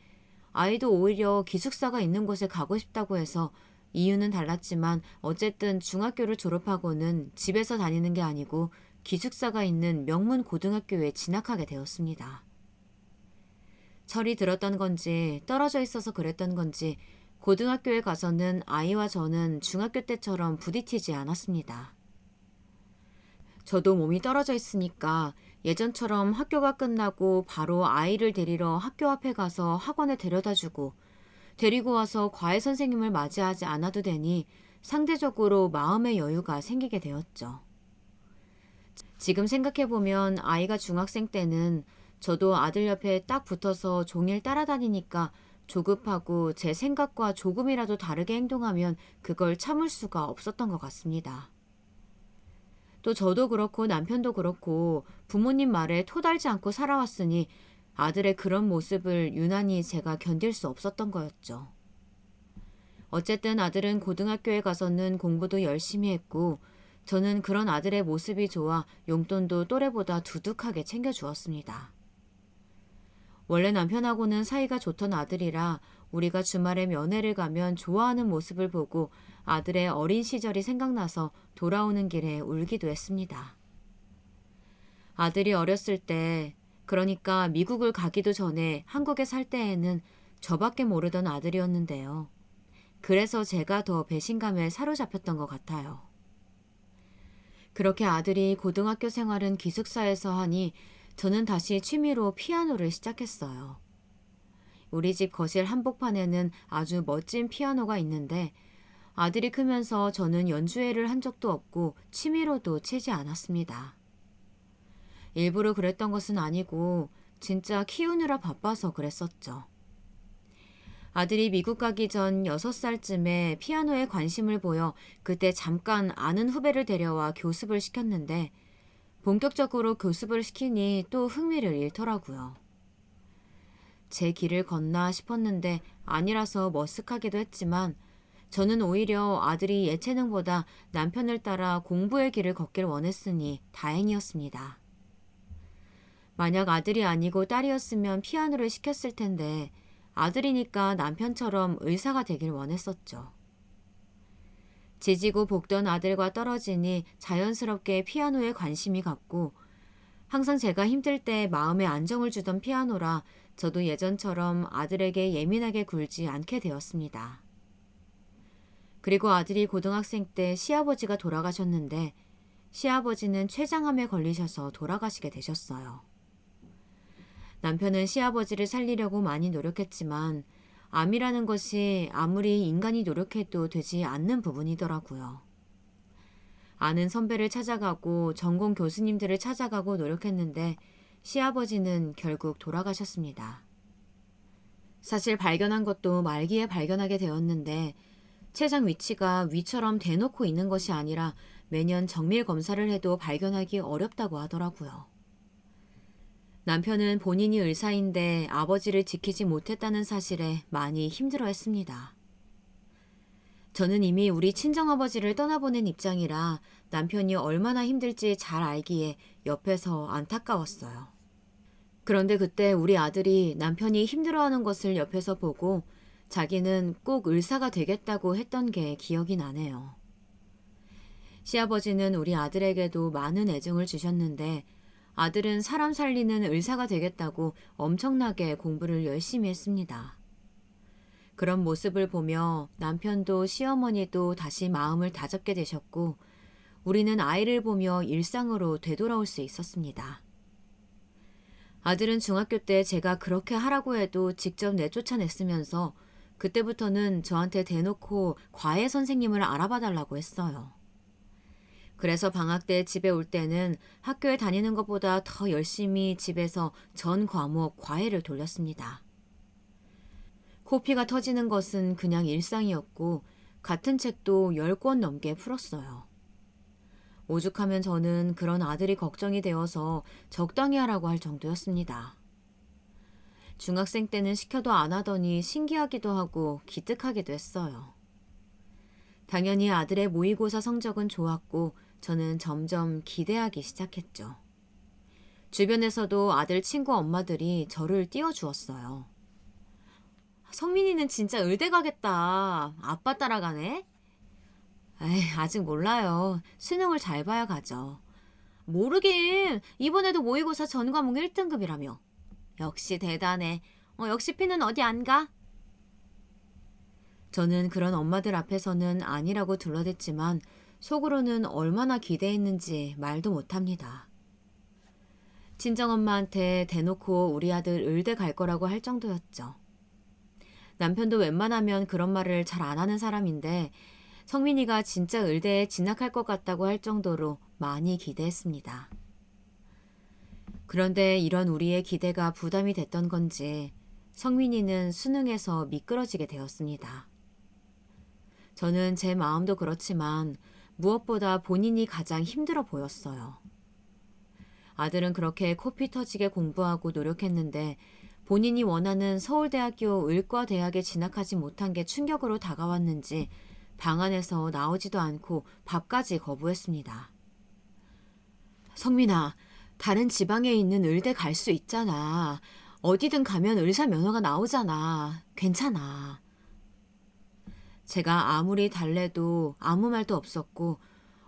아이도 오히려 기숙사가 있는 곳에 가고 싶다고 해서 이유는 달랐지만 어쨌든 중학교를 졸업하고는 집에서 다니는 게 아니고 기숙사가 있는 명문 고등학교에 진학하게 되었습니다. 철이 들었던 건지 떨어져 있어서 그랬던 건지 고등학교에 가서는 아이와 저는 중학교 때처럼 부딪히지 않았습니다. 저도 몸이 떨어져 있으니까 예전처럼 학교가 끝나고 바로 아이를 데리러 학교 앞에 가서 학원에 데려다주고 데리고 와서 과외 선생님을 맞이하지 않아도 되니 상대적으로 마음의 여유가 생기게 되었죠. 지금 생각해보면 아이가 중학생 때는 저도 아들 옆에 딱 붙어서 종일 따라다니니까 조급하고 제 생각과 조금이라도 다르게 행동하면 그걸 참을 수가 없었던 것 같습니다. 또 저도 그렇고 남편도 그렇고 부모님 말에 토달지 않고 살아왔으니 아들의 그런 모습을 유난히 제가 견딜 수 없었던 거였죠. 어쨌든 아들은 고등학교에 가서는 공부도 열심히 했고 저는 그런 아들의 모습이 좋아 용돈도 또래보다 두둑하게 챙겨주었습니다. 원래 남편하고는 사이가 좋던 아들이라 우리가 주말에 면회를 가면 좋아하는 모습을 보고 아들의 어린 시절이 생각나서 돌아오는 길에 울기도 했습니다. 아들이 어렸을 때, 그러니까 미국을 가기도 전에 한국에 살 때에는 저밖에 모르던 아들이었는데요. 그래서 제가 더 배신감에 사로잡혔던 것 같아요. 그렇게 아들이 고등학교 생활은 기숙사에서 하니 저는 다시 취미로 피아노를 시작했어요. 우리 집 거실 한복판에는 아주 멋진 피아노가 있는데 아들이 크면서 저는 연주회를 한 적도 없고 취미로도 치지 않았습니다. 일부러 그랬던 것은 아니고 진짜 키우느라 바빠서 그랬었죠. 아들이 미국 가기 전 6살쯤에 피아노에 관심을 보여 그때 잠깐 아는 후배를 데려와 교습을 시켰는데 본격적으로 교습을 시키니 또 흥미를 잃더라고요. 제 길을 걷나 싶었는데 아니라서 머쓱하기도 했지만 저는 오히려 아들이 예체능보다 남편을 따라 공부의 길을 걷길 원했으니 다행이었습니다. 만약 아들이 아니고 딸이었으면 피아노를 시켰을 텐데 아들이니까 남편처럼 의사가 되길 원했었죠. 지지고 볶던 아들과 떨어지니 자연스럽게 피아노에 관심이 갔고 항상 제가 힘들 때 마음에 안정을 주던 피아노라 저도 예전처럼 아들에게 예민하게 굴지 않게 되었습니다. 그리고 아들이 고등학생 때 시아버지가 돌아가셨는데 시아버지는 췌장암에 걸리셔서 돌아가시게 되셨어요. 남편은 시아버지를 살리려고 많이 노력했지만 암이라는 것이 아무리 인간이 노력해도 되지 않는 부분이더라고요. 아는 선배를 찾아가고 전공 교수님들을 찾아가고 노력했는데 시아버지는 결국 돌아가셨습니다. 사실 발견한 것도 말기에 발견하게 되었는데 췌장 위치가 위처럼 대놓고 있는 것이 아니라 매년 정밀 검사를 해도 발견하기 어렵다고 하더라고요. 남편은 본인이 의사인데 아버지를 지키지 못했다는 사실에 많이 힘들어했습니다. 저는 이미 우리 친정아버지를 떠나보낸 입장이라 남편이 얼마나 힘들지 잘 알기에 옆에서 안타까웠어요. 그런데 그때 우리 아들이 남편이 힘들어하는 것을 옆에서 보고 자기는 꼭 의사가 되겠다고 했던 게 기억이 나네요. 시아버지는 우리 아들에게도 많은 애정을 주셨는데 아들은 사람 살리는 의사가 되겠다고 엄청나게 공부를 열심히 했습니다. 그런 모습을 보며 남편도 시어머니도 다시 마음을 다잡게 되셨고 우리는 아이를 보며 일상으로 되돌아올 수 있었습니다. 아들은 중학교 때 제가 그렇게 하라고 해도 직접 내쫓아냈으면서 그때부터는 저한테 대놓고 과외 선생님을 알아봐 달라고 했어요. 그래서 방학 때 집에 올 때는 학교에 다니는 것보다 더 열심히 집에서 전 과목 과외를 돌렸습니다. 코피가 터지는 것은 그냥 일상이었고 같은 책도 10권 넘게 풀었어요. 오죽하면 저는 그런 아들이 걱정이 되어서 적당히 하라고 할 정도였습니다. 중학생 때는 시켜도 안 하더니 신기하기도 하고 기특하기도 했어요. 당연히 아들의 모의고사 성적은 좋았고 저는 점점 기대하기 시작했죠. 주변에서도 아들 친구 엄마들이 저를 띄워주었어요. 성민이는 진짜 의대 가겠다. 아빠 따라가네? 에이, 아직 몰라요. 수능을 잘 봐야 가죠. 모르긴. 이번에도 모의고사 전 과목 1등급이라며. 역시 대단해. 역시 피는 어디 안 가? 저는 그런 엄마들 앞에서는 아니라고 둘러댔지만 속으로는 얼마나 기대했는지 말도 못합니다. 친정엄마한테 대놓고 우리 아들 의대 갈 거라고 할 정도였죠. 남편도 웬만하면 그런 말을 잘 안 하는 사람인데 성민이가 진짜 의대에 진학할 것 같다고 할 정도로 많이 기대했습니다. 그런데 이런 우리의 기대가 부담이 됐던 건지 성민이는 수능에서 미끄러지게 되었습니다. 저는 제 마음도 그렇지만 무엇보다 본인이 가장 힘들어 보였어요. 아들은 그렇게 코피 터지게 공부하고 노력했는데 본인이 원하는 서울대학교 의과대학에 진학하지 못한 게 충격으로 다가왔는지 방 안에서 나오지도 않고 밥까지 거부했습니다. 성민아, 다른 지방에 있는 의대 갈 수 있잖아. 어디든 가면 의사 면허가 나오잖아. 괜찮아. 제가 아무리 달래도 아무 말도 없었고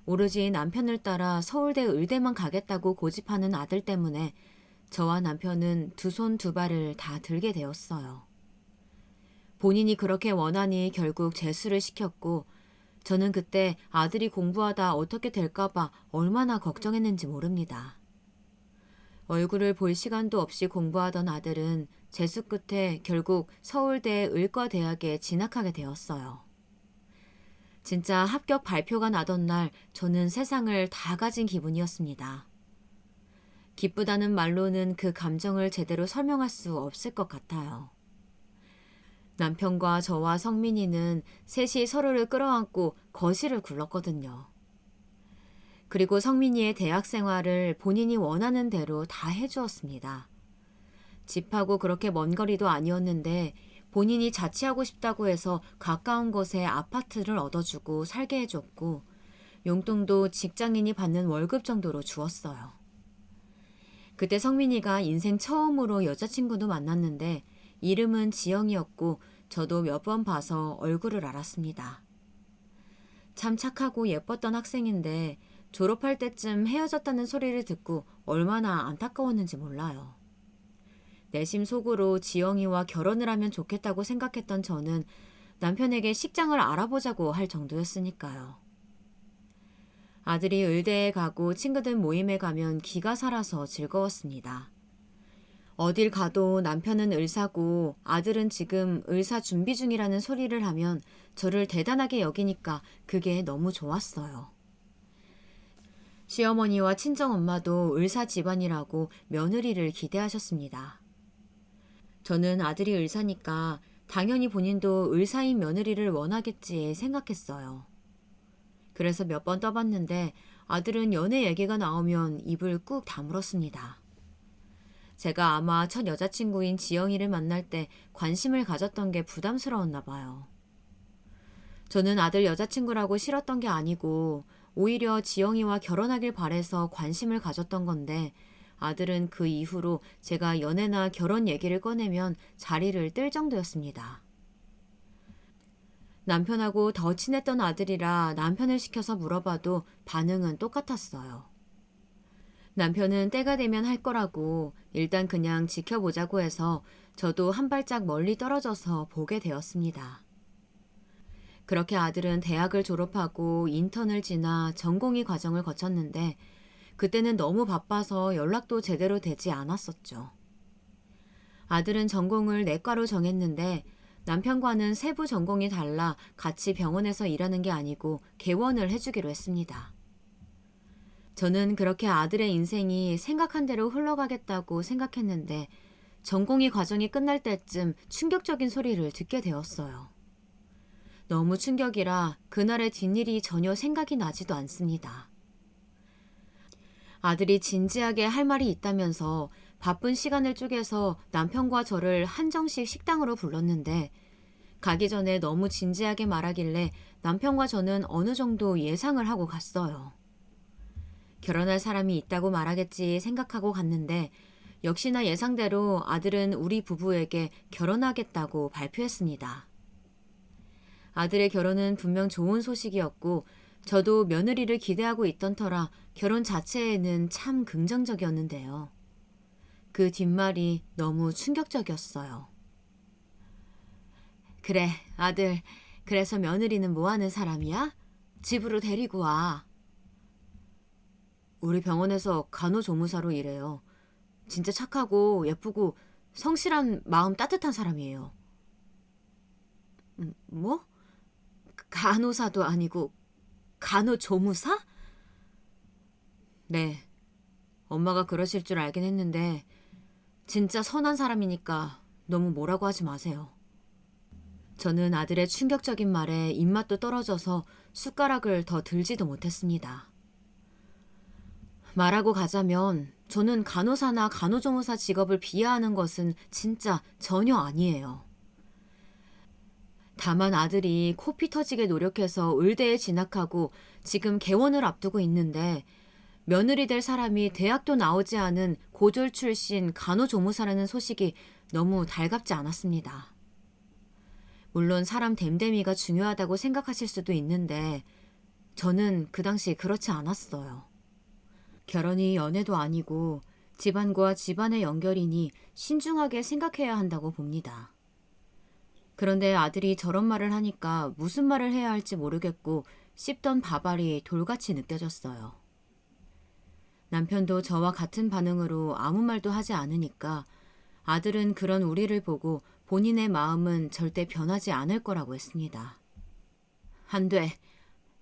오로지 남편을 따라 서울대 의대만 가겠다고 고집하는 아들 때문에 저와 남편은 두 손 두 발을 다 들게 되었어요. 본인이 그렇게 원하니 결국 재수를 시켰고 저는 그때 아들이 공부하다 어떻게 될까봐 얼마나 걱정했는지 모릅니다. 얼굴을 볼 시간도 없이 공부하던 아들은 재수 끝에 결국 서울대 의과대학에 진학하게 되었어요. 진짜 합격 발표가 나던 날 저는 세상을 다 가진 기분이었습니다. 기쁘다는 말로는 그 감정을 제대로 설명할 수 없을 것 같아요. 남편과 저와 성민이는 셋이 서로를 끌어안고 거실을 굴렀거든요. 그리고 성민이의 대학 생활을 본인이 원하는 대로 다 해주었습니다. 집하고 그렇게 먼 거리도 아니었는데 본인이 자취하고 싶다고 해서 가까운 곳에 아파트를 얻어주고 살게 해줬고 용돈도 직장인이 받는 월급 정도로 주었어요. 그때 성민이가 인생 처음으로 여자친구도 만났는데 이름은 지영이었고 저도 몇 번 봐서 얼굴을 알았습니다. 참 착하고 예뻤던 학생인데 졸업할 때쯤 헤어졌다는 소리를 듣고 얼마나 안타까웠는지 몰라요. 내심 속으로 지영이와 결혼을 하면 좋겠다고 생각했던 저는 남편에게 식장을 알아보자고 할 정도였으니까요. 아들이 의대에 가고 친구들 모임에 가면 기가 살아서 즐거웠습니다. 어딜 가도 남편은 의사고 아들은 지금 의사 준비 중이라는 소리를 하면 저를 대단하게 여기니까 그게 너무 좋았어요. 시어머니와 친정엄마도 의사 집안이라고 며느리를 기대하셨습니다. 저는 아들이 의사니까 당연히 본인도 의사인 며느리를 원하겠지 생각했어요. 그래서 몇 번 떠봤는데 아들은 연애 얘기가 나오면 입을 꾹 다물었습니다. 제가 아마 첫 여자친구인 지영이를 만날 때 관심을 가졌던 게 부담스러웠나 봐요. 저는 아들 여자친구라고 싫었던 게 아니고 오히려 지영이와 결혼하길 바래서 관심을 가졌던 건데 아들은 그 이후로 제가 연애나 결혼 얘기를 꺼내면 자리를 뜰 정도였습니다. 남편하고 더 친했던 아들이라 남편을 시켜서 물어봐도 반응은 똑같았어요. 남편은 때가 되면 할 거라고 일단 그냥 지켜보자고 해서 저도 한 발짝 멀리 떨어져서 보게 되었습니다. 그렇게 아들은 대학을 졸업하고 인턴을 지나 전공의 과정을 거쳤는데 그때는 너무 바빠서 연락도 제대로 되지 않았었죠. 아들은 전공을 내과로 정했는데 남편과는 세부 전공이 달라 같이 병원에서 일하는 게 아니고 개원을 해주기로 했습니다. 저는 그렇게 아들의 인생이 생각한 대로 흘러가겠다고 생각했는데 전공의 과정이 끝날 때쯤 충격적인 소리를 듣게 되었어요. 너무 충격이라 그날의 뒷일이 전혀 생각이 나지도 않습니다. 아들이 진지하게 할 말이 있다면서 바쁜 시간을 쪼개서 남편과 저를 한정식 식당으로 불렀는데 가기 전에 너무 진지하게 말하길래 남편과 저는 어느 정도 예상을 하고 갔어요. 결혼할 사람이 있다고 말하겠지 생각하고 갔는데 역시나 예상대로 아들은 우리 부부에게 결혼하겠다고 발표했습니다. 아들의 결혼은 분명 좋은 소식이었고 저도 며느리를 기대하고 있던 터라 결혼 자체에는 참 긍정적이었는데요. 그 뒷말이 너무 충격적이었어요. 그래, 아들. 그래서 며느리는 뭐 하는 사람이야? 집으로 데리고 와. 우리 병원에서 간호조무사로 일해요. 진짜 착하고 예쁘고 성실한 마음 따뜻한 사람이에요. 뭐? 간호사도 아니고 간호조무사? 네. 엄마가 그러실 줄 알긴 했는데 진짜 선한 사람이니까 너무 뭐라고 하지 마세요. 저는 아들의 충격적인 말에 입맛도 떨어져서 숟가락을 더 들지도 못했습니다. 말하고 가자면 저는 간호사나 간호조무사 직업을 비하하는 것은 진짜 전혀 아니에요. 다만 아들이 코피 터지게 노력해서 의대에 진학하고 지금 개원을 앞두고 있는데 며느리 될 사람이 대학도 나오지 않은 고졸 출신 간호조무사라는 소식이 너무 달갑지 않았습니다. 물론 사람 됨됨이가 중요하다고 생각하실 수도 있는데 저는 그 당시 그렇지 않았어요. 결혼이 연애도 아니고 집안과 집안의 연결이니 신중하게 생각해야 한다고 봅니다. 그런데 아들이 저런 말을 하니까 무슨 말을 해야 할지 모르겠고 씹던 밥알이 돌같이 느껴졌어요. 남편도 저와 같은 반응으로 아무 말도 하지 않으니까 아들은 그런 우리를 보고 본인의 마음은 절대 변하지 않을 거라고 했습니다. 안 돼.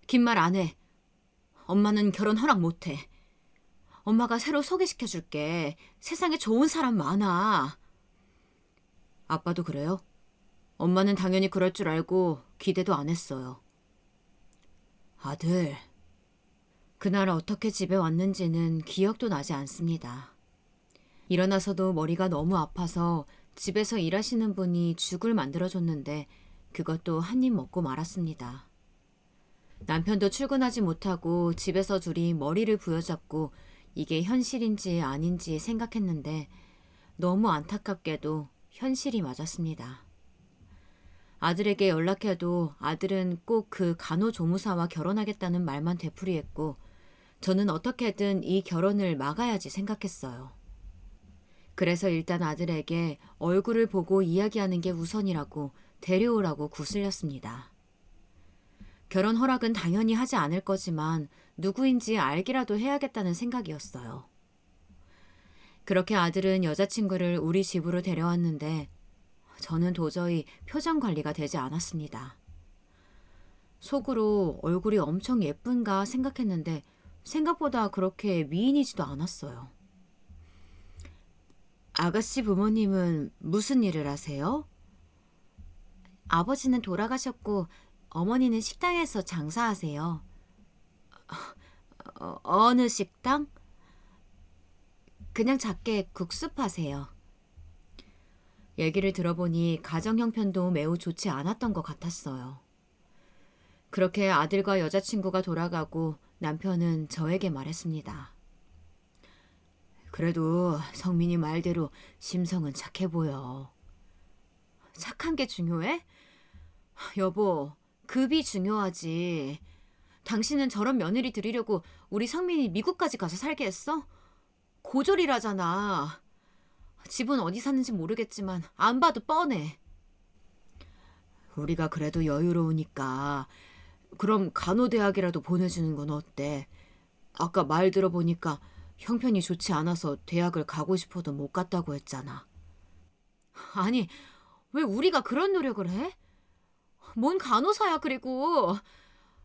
긴 말 안 해. 엄마는 결혼 허락 못 해. 엄마가 새로 소개시켜 줄게. 세상에 좋은 사람 많아. 아빠도 그래요? 엄마는 당연히 그럴 줄 알고 기대도 안 했어요. 아들, 그날 어떻게 집에 왔는지는 기억도 나지 않습니다. 일어나서도 머리가 너무 아파서 집에서 일하시는 분이 죽을 만들어줬는데 그것도 한 입 먹고 말았습니다. 남편도 출근하지 못하고 집에서 둘이 머리를 부여잡고 이게 현실인지 아닌지 생각했는데 너무 안타깝게도 현실이 맞았습니다. 아들에게 연락해도 아들은 꼭 그 간호조무사와 결혼하겠다는 말만 되풀이했고 저는 어떻게든 이 결혼을 막아야지 생각했어요. 그래서 일단 아들에게 얼굴을 보고 이야기하는 게 우선이라고 데려오라고 구슬렸습니다. 결혼 허락은 당연히 하지 않을 거지만 누구인지 알기라도 해야겠다는 생각이었어요. 그렇게 아들은 여자친구를 우리 집으로 데려왔는데 저는 도저히 표정 관리가 되지 않았습니다. 속으로 얼굴이 엄청 예쁜가 생각했는데 생각보다 그렇게 미인이지도 않았어요. 아가씨 부모님은 무슨 일을 하세요? 아버지는 돌아가셨고 어머니는 식당에서 장사하세요. 어느 식당? 그냥 작게 국수 파세요. 얘기를 들어보니 가정 형편도 매우 좋지 않았던 것 같았어요. 그렇게 아들과 여자친구가 돌아가고 남편은 저에게 말했습니다. 그래도 성민이 말대로 심성은 착해 보여. 착한 게 중요해? 여보, 급이 중요하지. 당신은 저런 며느리 들이려고 우리 성민이 미국까지 가서 살게 했어? 고졸이라잖아. 집은 어디 사는지 모르겠지만 안 봐도 뻔해. 우리가 그래도 여유로우니까 그럼 간호대학이라도 보내주는 건 어때? 아까 말 들어보니까 형편이 좋지 않아서 대학을 가고 싶어도 못 갔다고 했잖아. 아니, 왜 우리가 그런 노력을 해? 뭔 간호사야, 그리고.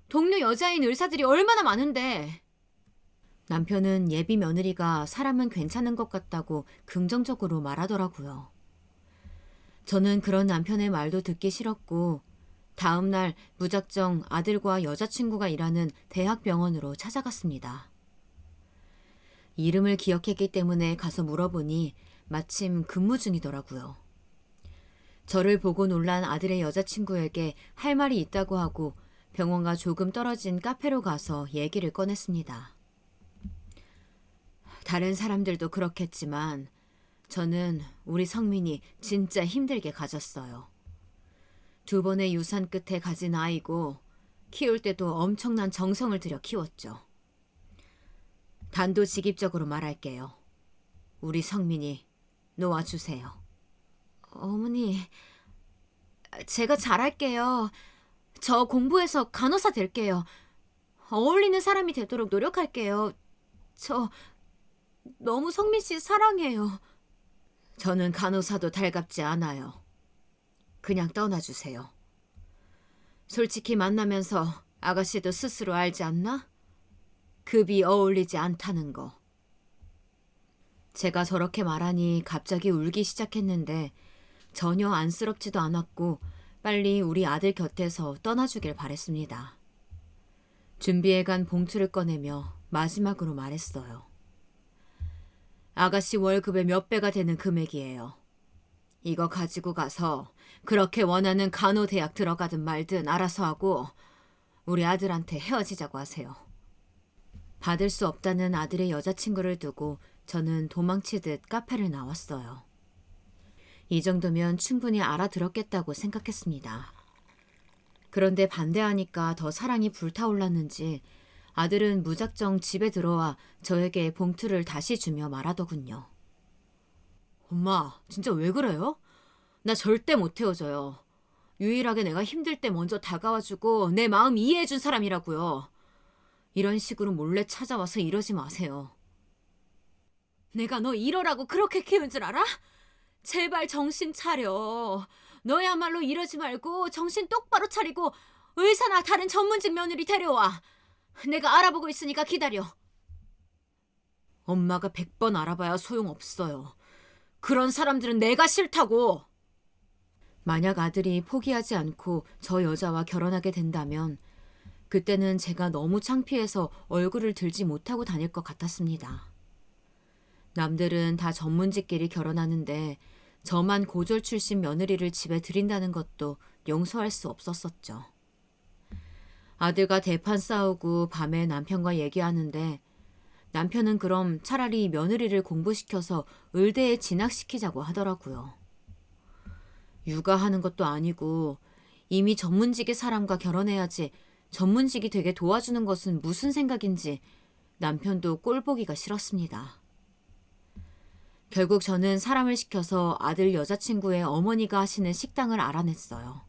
동료 여자인 의사들이 얼마나 많은데. 남편은 예비 며느리가 사람은 괜찮은 것 같다고 긍정적으로 말하더라고요. 저는 그런 남편의 말도 듣기 싫었고 다음 날 무작정 아들과 여자친구가 일하는 대학병원으로 찾아갔습니다. 이름을 기억했기 때문에 가서 물어보니 마침 근무 중이더라고요. 저를 보고 놀란 아들의 여자친구에게 할 말이 있다고 하고 병원과 조금 떨어진 카페로 가서 얘기를 꺼냈습니다. 다른 사람들도 그렇겠지만 저는 우리 성민이 진짜 힘들게 가졌어요. 2번의 유산 끝에 가진 아이고 키울 때도 엄청난 정성을 들여 키웠죠. 단도직입적으로 말할게요. 우리 성민이 놓아주세요. 어머니, 제가 잘할게요. 저 공부해서 간호사 될게요. 어울리는 사람이 되도록 노력할게요. 저 너무 성민 씨 사랑해요. 저는 간호사도 달갑지 않아요. 그냥 떠나주세요. 솔직히 만나면서 아가씨도 스스로 알지 않나? 급이 어울리지 않다는 거. 제가 저렇게 말하니 갑자기 울기 시작했는데 전혀 안쓰럽지도 않았고 빨리 우리 아들 곁에서 떠나주길 바랬습니다. 준비해간 봉투를 꺼내며 마지막으로 말했어요. 아가씨 월급의 몇 배가 되는 금액이에요. 이거 가지고 가서 그렇게 원하는 간호대학 들어가든 말든 알아서 하고 우리 아들한테 헤어지자고 하세요. 받을 수 없다는 아들의 여자친구를 두고 저는 도망치듯 카페를 나왔어요. 이 정도면 충분히 알아들었겠다고 생각했습니다. 그런데 반대하니까 더 사랑이 불타올랐는지 아들은 무작정 집에 들어와 저에게 봉투를 다시 주며 말하더군요. 엄마, 진짜 왜 그래요? 나 절대 못 헤어져요. 유일하게 내가 힘들 때 먼저 다가와주고 내 마음 이해해준 사람이라고요. 이런 식으로 몰래 찾아와서 이러지 마세요. 내가 너 이러라고 그렇게 키운 줄 알아? 제발 정신 차려. 너야말로 이러지 말고 정신 똑바로 차리고 의사나 다른 전문직 며느리 데려와. 내가 알아보고 있으니까 기다려. 엄마가 100번 알아봐야 소용없어요. 그런 사람들은 내가 싫다고. 만약 아들이 포기하지 않고 저 여자와 결혼하게 된다면 그때는 제가 너무 창피해서 얼굴을 들지 못하고 다닐 것 같았습니다. 남들은 다 전문직끼리 결혼하는데 저만 고졸 출신 며느리를 집에 들인다는 것도 용서할 수 없었었죠. 아들과 대판 싸우고 밤에 남편과 얘기하는데 남편은 그럼 차라리 며느리를 공부시켜서 의대에 진학시키자고 하더라고요. 육아하는 것도 아니고 이미 전문직의 사람과 결혼해야지 전문직이 되게 도와주는 것은 무슨 생각인지 남편도 꼴 보기가 싫었습니다. 결국 저는 사람을 시켜서 아들 여자친구의 어머니가 하시는 식당을 알아냈어요.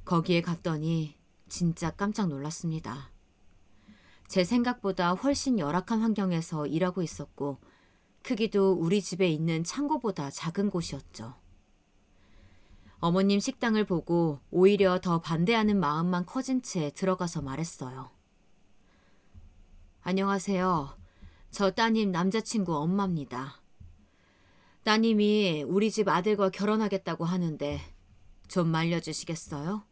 거기에 갔더니 진짜 깜짝 놀랐습니다. 제 생각보다 훨씬 열악한 환경에서 일하고 있었고 크기도 우리 집에 있는 창고보다 작은 곳이었죠. 어머님 식당을 보고 오히려 더 반대하는 마음만 커진 채 들어가서 말했어요. 안녕하세요. 저 따님 남자친구 엄마입니다. 따님이 우리 집 아들과 결혼하겠다고 하는데 좀 말려주시겠어요?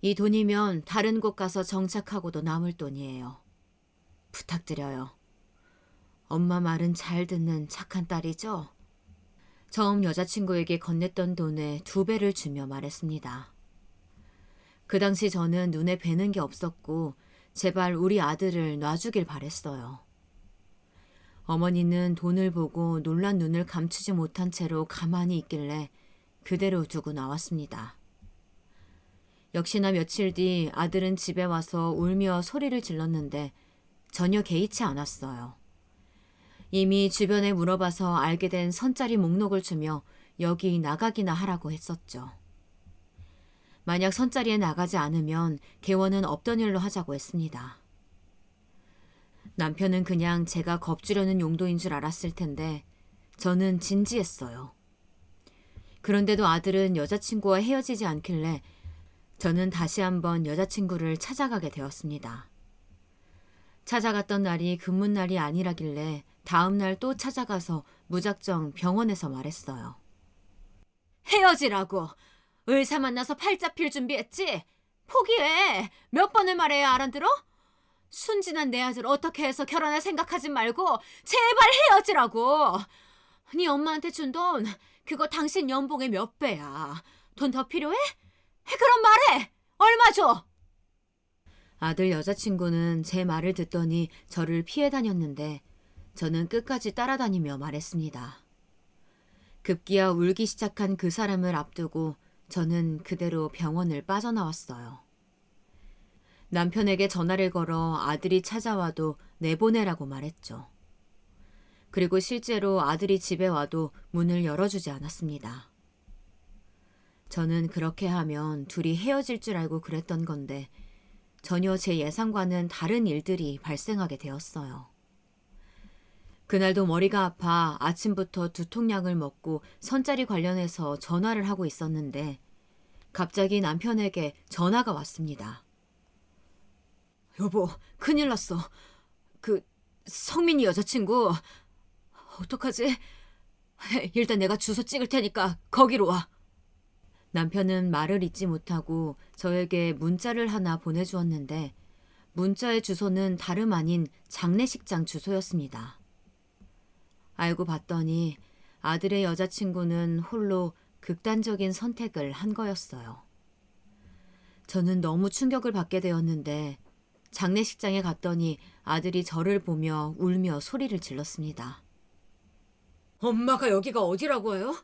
이 돈이면 다른 곳 가서 정착하고도 남을 돈이에요. 부탁드려요. 엄마 말은 잘 듣는 착한 딸이죠? 처음 여자친구에게 건넸던 돈의 2배를 주며 말했습니다. 그 당시 저는 눈에 뵈는 게 없었고 제발 우리 아들을 놔주길 바랬어요. 어머니는 돈을 보고 놀란 눈을 감추지 못한 채로 가만히 있길래 그대로 두고 나왔습니다. 역시나 며칠 뒤 아들은 집에 와서 울며 소리를 질렀는데 전혀 개의치 않았어요. 이미 주변에 물어봐서 알게 된 선짜리 목록을 주며 여기 나가기나 하라고 했었죠. 만약 선짜리에 나가지 않으면 개원은 없던 일로 하자고 했습니다. 남편은 그냥 제가 겁주려는 용도인 줄 알았을 텐데 저는 진지했어요. 그런데도 아들은 여자친구와 헤어지지 않길래 저는 다시 한번 여자친구를 찾아가게 되었습니다. 찾아갔던 날이 근무날이 아니라길래 다음 날 또 찾아가서 무작정 병원에서 말했어요. 헤어지라고! 의사 만나서 팔자 필 준비했지? 포기해! 몇 번을 말해야 알아들어? 순진한 내 아들 어떻게 해서 결혼할 생각하지 말고 제발 헤어지라고! 네 엄마한테 준 돈 그거 당신 연봉의 몇 배야. 돈 더 필요해? 그럼 말해! 얼마 줘? 아들 여자친구는 제 말을 듣더니 저를 피해 다녔는데 저는 끝까지 따라다니며 말했습니다. 급기야 울기 시작한 그 사람을 앞두고 저는 그대로 병원을 빠져나왔어요. 남편에게 전화를 걸어 아들이 찾아와도 내보내라고 말했죠. 그리고 실제로 아들이 집에 와도 문을 열어주지 않았습니다. 저는 그렇게 하면 둘이 헤어질 줄 알고 그랬던 건데 전혀 제 예상과는 다른 일들이 발생하게 되었어요. 그날도 머리가 아파 아침부터 두통약을 먹고 선짜리 관련해서 전화를 하고 있었는데 갑자기 남편에게 전화가 왔습니다. 여보, 큰일 났어. 그 성민이 여자친구 어떡하지? 일단 내가 주소 찍을 테니까 거기로 와. 남편은 말을 잇지 못하고 저에게 문자를 하나 보내주었는데 문자의 주소는 다름 아닌 장례식장 주소였습니다. 알고 봤더니 아들의 여자친구는 홀로 극단적인 선택을 한 거였어요. 저는 너무 충격을 받게 되었는데 장례식장에 갔더니 아들이 저를 보며 울며 소리를 질렀습니다. 엄마가 여기가 어디라고요?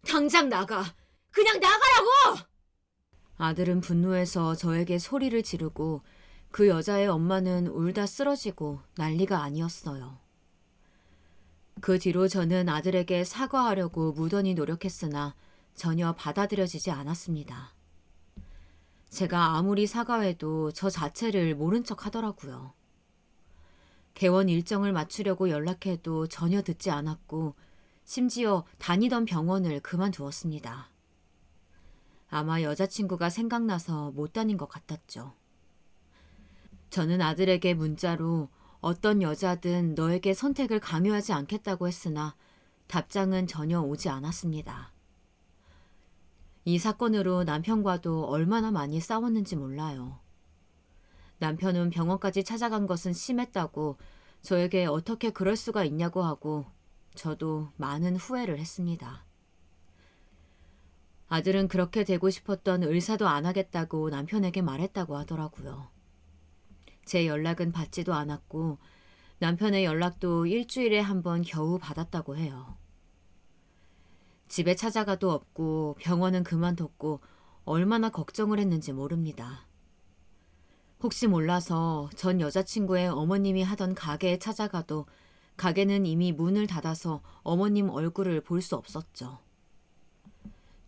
당장 나가! 그냥 나가라고! 아들은 분노해서 저에게 소리를 지르고 그 여자의 엄마는 울다 쓰러지고 난리가 아니었어요. 그 뒤로 저는 아들에게 사과하려고 무던히 노력했으나 전혀 받아들여지지 않았습니다. 제가 아무리 사과해도 저 자체를 모른 척 하더라고요. 개원 일정을 맞추려고 연락해도 전혀 듣지 않았고 심지어 다니던 병원을 그만두었습니다. 아마 여자친구가 생각나서 못 다닌 것 같았죠. 저는 아들에게 문자로 어떤 여자든 너에게 선택을 강요하지 않겠다고 했으나 답장은 전혀 오지 않았습니다. 이 사건으로 남편과도 얼마나 많이 싸웠는지 몰라요. 남편은 병원까지 찾아간 것은 심했다고 저에게 어떻게 그럴 수가 있냐고 하고 저도 많은 후회를 했습니다. 아들은 그렇게 되고 싶었던 의사도 안 하겠다고 남편에게 말했다고 하더라고요. 제 연락은 받지도 않았고 남편의 연락도 일주일에 한 번 겨우 받았다고 해요. 집에 찾아가도 없고 병원은 그만뒀고 얼마나 걱정을 했는지 모릅니다. 혹시 몰라서 전 여자친구의 어머님이 하던 가게에 찾아가도 가게는 이미 문을 닫아서 어머님 얼굴을 볼 수 없었죠.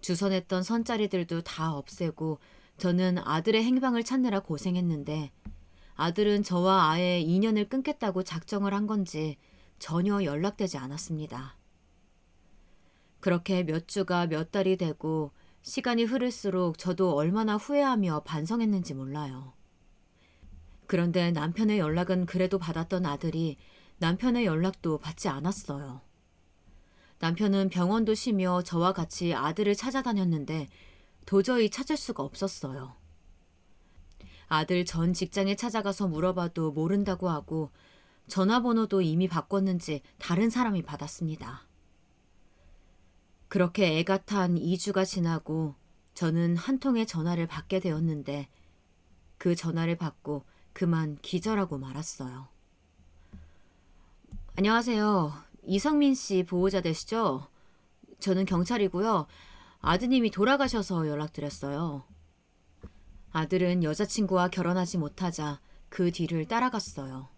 주선했던 선자리들도 다 없애고 저는 아들의 행방을 찾느라 고생했는데 아들은 저와 아예 인연을 끊겠다고 작정을 한 건지 전혀 연락되지 않았습니다. 그렇게 몇 주가 몇 달이 되고 시간이 흐를수록 저도 얼마나 후회하며 반성했는지 몰라요. 그런데 남편의 연락은 그래도 받았던 아들이 남편의 연락도 받지 않았어요. 남편은 병원도 쉬며 저와 같이 아들을 찾아다녔는데 도저히 찾을 수가 없었어요. 아들 전 직장에 찾아가서 물어봐도 모른다고 하고 전화번호도 이미 바꿨는지 다른 사람이 받았습니다. 그렇게 애가 탄 2주가 지나고 저는 한 통의 전화를 받게 되었는데 그 전화를 받고 그만 기절하고 말았어요. 안녕하세요. 이성민 씨 보호자 되시죠? 저는 경찰이고요. 아드님이 돌아가셔서 연락드렸어요. 아들은 여자친구와 결혼하지 못하자 그 뒤를 따라갔어요.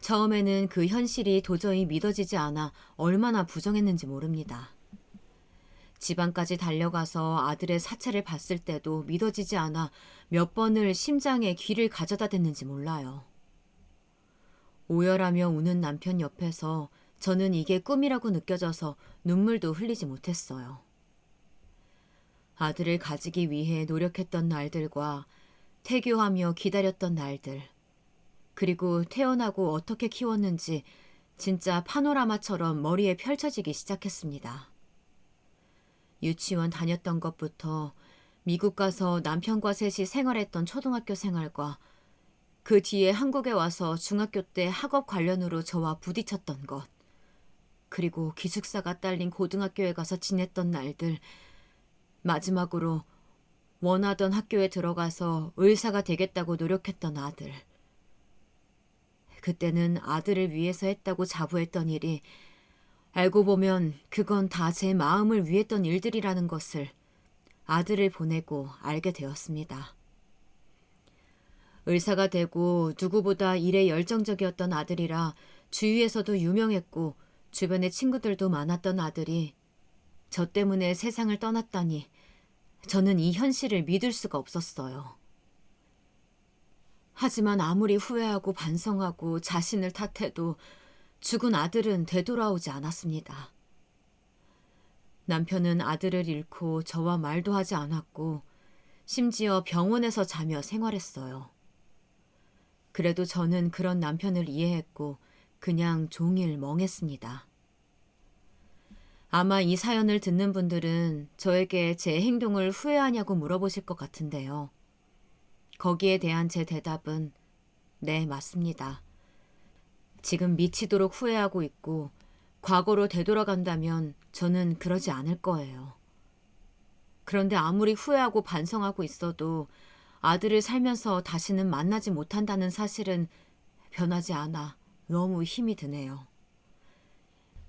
처음에는 그 현실이 도저히 믿어지지 않아 얼마나 부정했는지 모릅니다. 집안까지 달려가서 아들의 사체를 봤을 때도 믿어지지 않아 몇 번을 심장에 귀를 가져다 댔는지 몰라요. 오열하며 우는 남편 옆에서 저는 이게 꿈이라고 느껴져서 눈물도 흘리지 못했어요. 아들을 가지기 위해 노력했던 날들과 태교하며 기다렸던 날들, 그리고 태어나고 어떻게 키웠는지 진짜 파노라마처럼 머리에 펼쳐지기 시작했습니다. 유치원 다녔던 것부터 미국 가서 남편과 셋이 생활했던 초등학교 생활과 그 뒤에 한국에 와서 중학교 때 학업 관련으로 저와 부딪혔던 것, 그리고 기숙사가 딸린 고등학교에 가서 지냈던 날들, 마지막으로 원하던 학교에 들어가서 의사가 되겠다고 노력했던 아들. 그때는 아들을 위해서 했다고 자부했던 일이 알고 보면 그건 다 제 마음을 위했던 일들이라는 것을 아들을 보내고 알게 되었습니다. 의사가 되고 누구보다 일에 열정적이었던 아들이라 주위에서도 유명했고 주변에 친구들도 많았던 아들이 저 때문에 세상을 떠났다니 저는 이 현실을 믿을 수가 없었어요. 하지만 아무리 후회하고 반성하고 자신을 탓해도 죽은 아들은 되돌아오지 않았습니다. 남편은 아들을 잃고 저와 말도 하지 않았고 심지어 병원에서 자며 생활했어요. 그래도 저는 그런 남편을 이해했고 그냥 종일 멍했습니다. 아마 이 사연을 듣는 분들은 저에게 제 행동을 후회하냐고 물어보실 것 같은데요. 거기에 대한 제 대답은 네, 맞습니다. 지금 미치도록 후회하고 있고 과거로 되돌아간다면 저는 그러지 않을 거예요. 그런데 아무리 후회하고 반성하고 있어도 아들을 살면서 다시는 만나지 못한다는 사실은 변하지 않아 너무 힘이 드네요.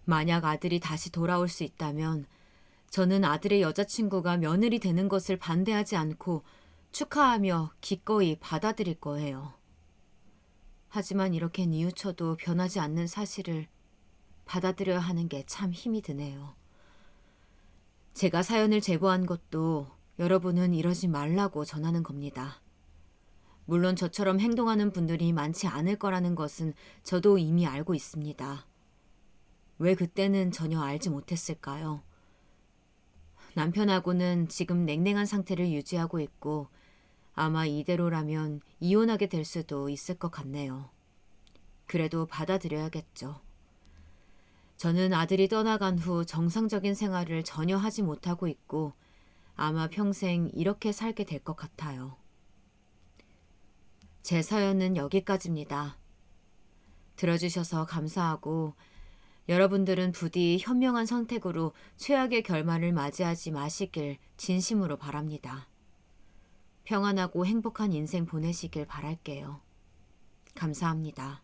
만약 아들이 다시 돌아올 수 있다면 저는 아들의 여자친구가 며느리 되는 것을 반대하지 않고 축하하며 기꺼이 받아들일 거예요. 하지만 이렇게 뉘우쳐도 변하지 않는 사실을 받아들여야 하는 게 참 힘이 드네요. 제가 사연을 제보한 것도 여러분은 이러지 말라고 전하는 겁니다. 물론 저처럼 행동하는 분들이 많지 않을 거라는 것은 저도 이미 알고 있습니다. 왜 그때는 전혀 알지 못했을까요? 남편하고는 지금 냉랭한 상태를 유지하고 있고 아마 이대로라면 이혼하게 될 수도 있을 것 같네요. 그래도 받아들여야겠죠. 저는 아들이 떠나간 후 정상적인 생활을 전혀 하지 못하고 있고 아마 평생 이렇게 살게 될 것 같아요. 제 사연은 여기까지입니다. 들어주셔서 감사하고 여러분들은 부디 현명한 선택으로 최악의 결말을 맞이하지 마시길 진심으로 바랍니다. 평안하고 행복한 인생 보내시길 바랄게요. 감사합니다.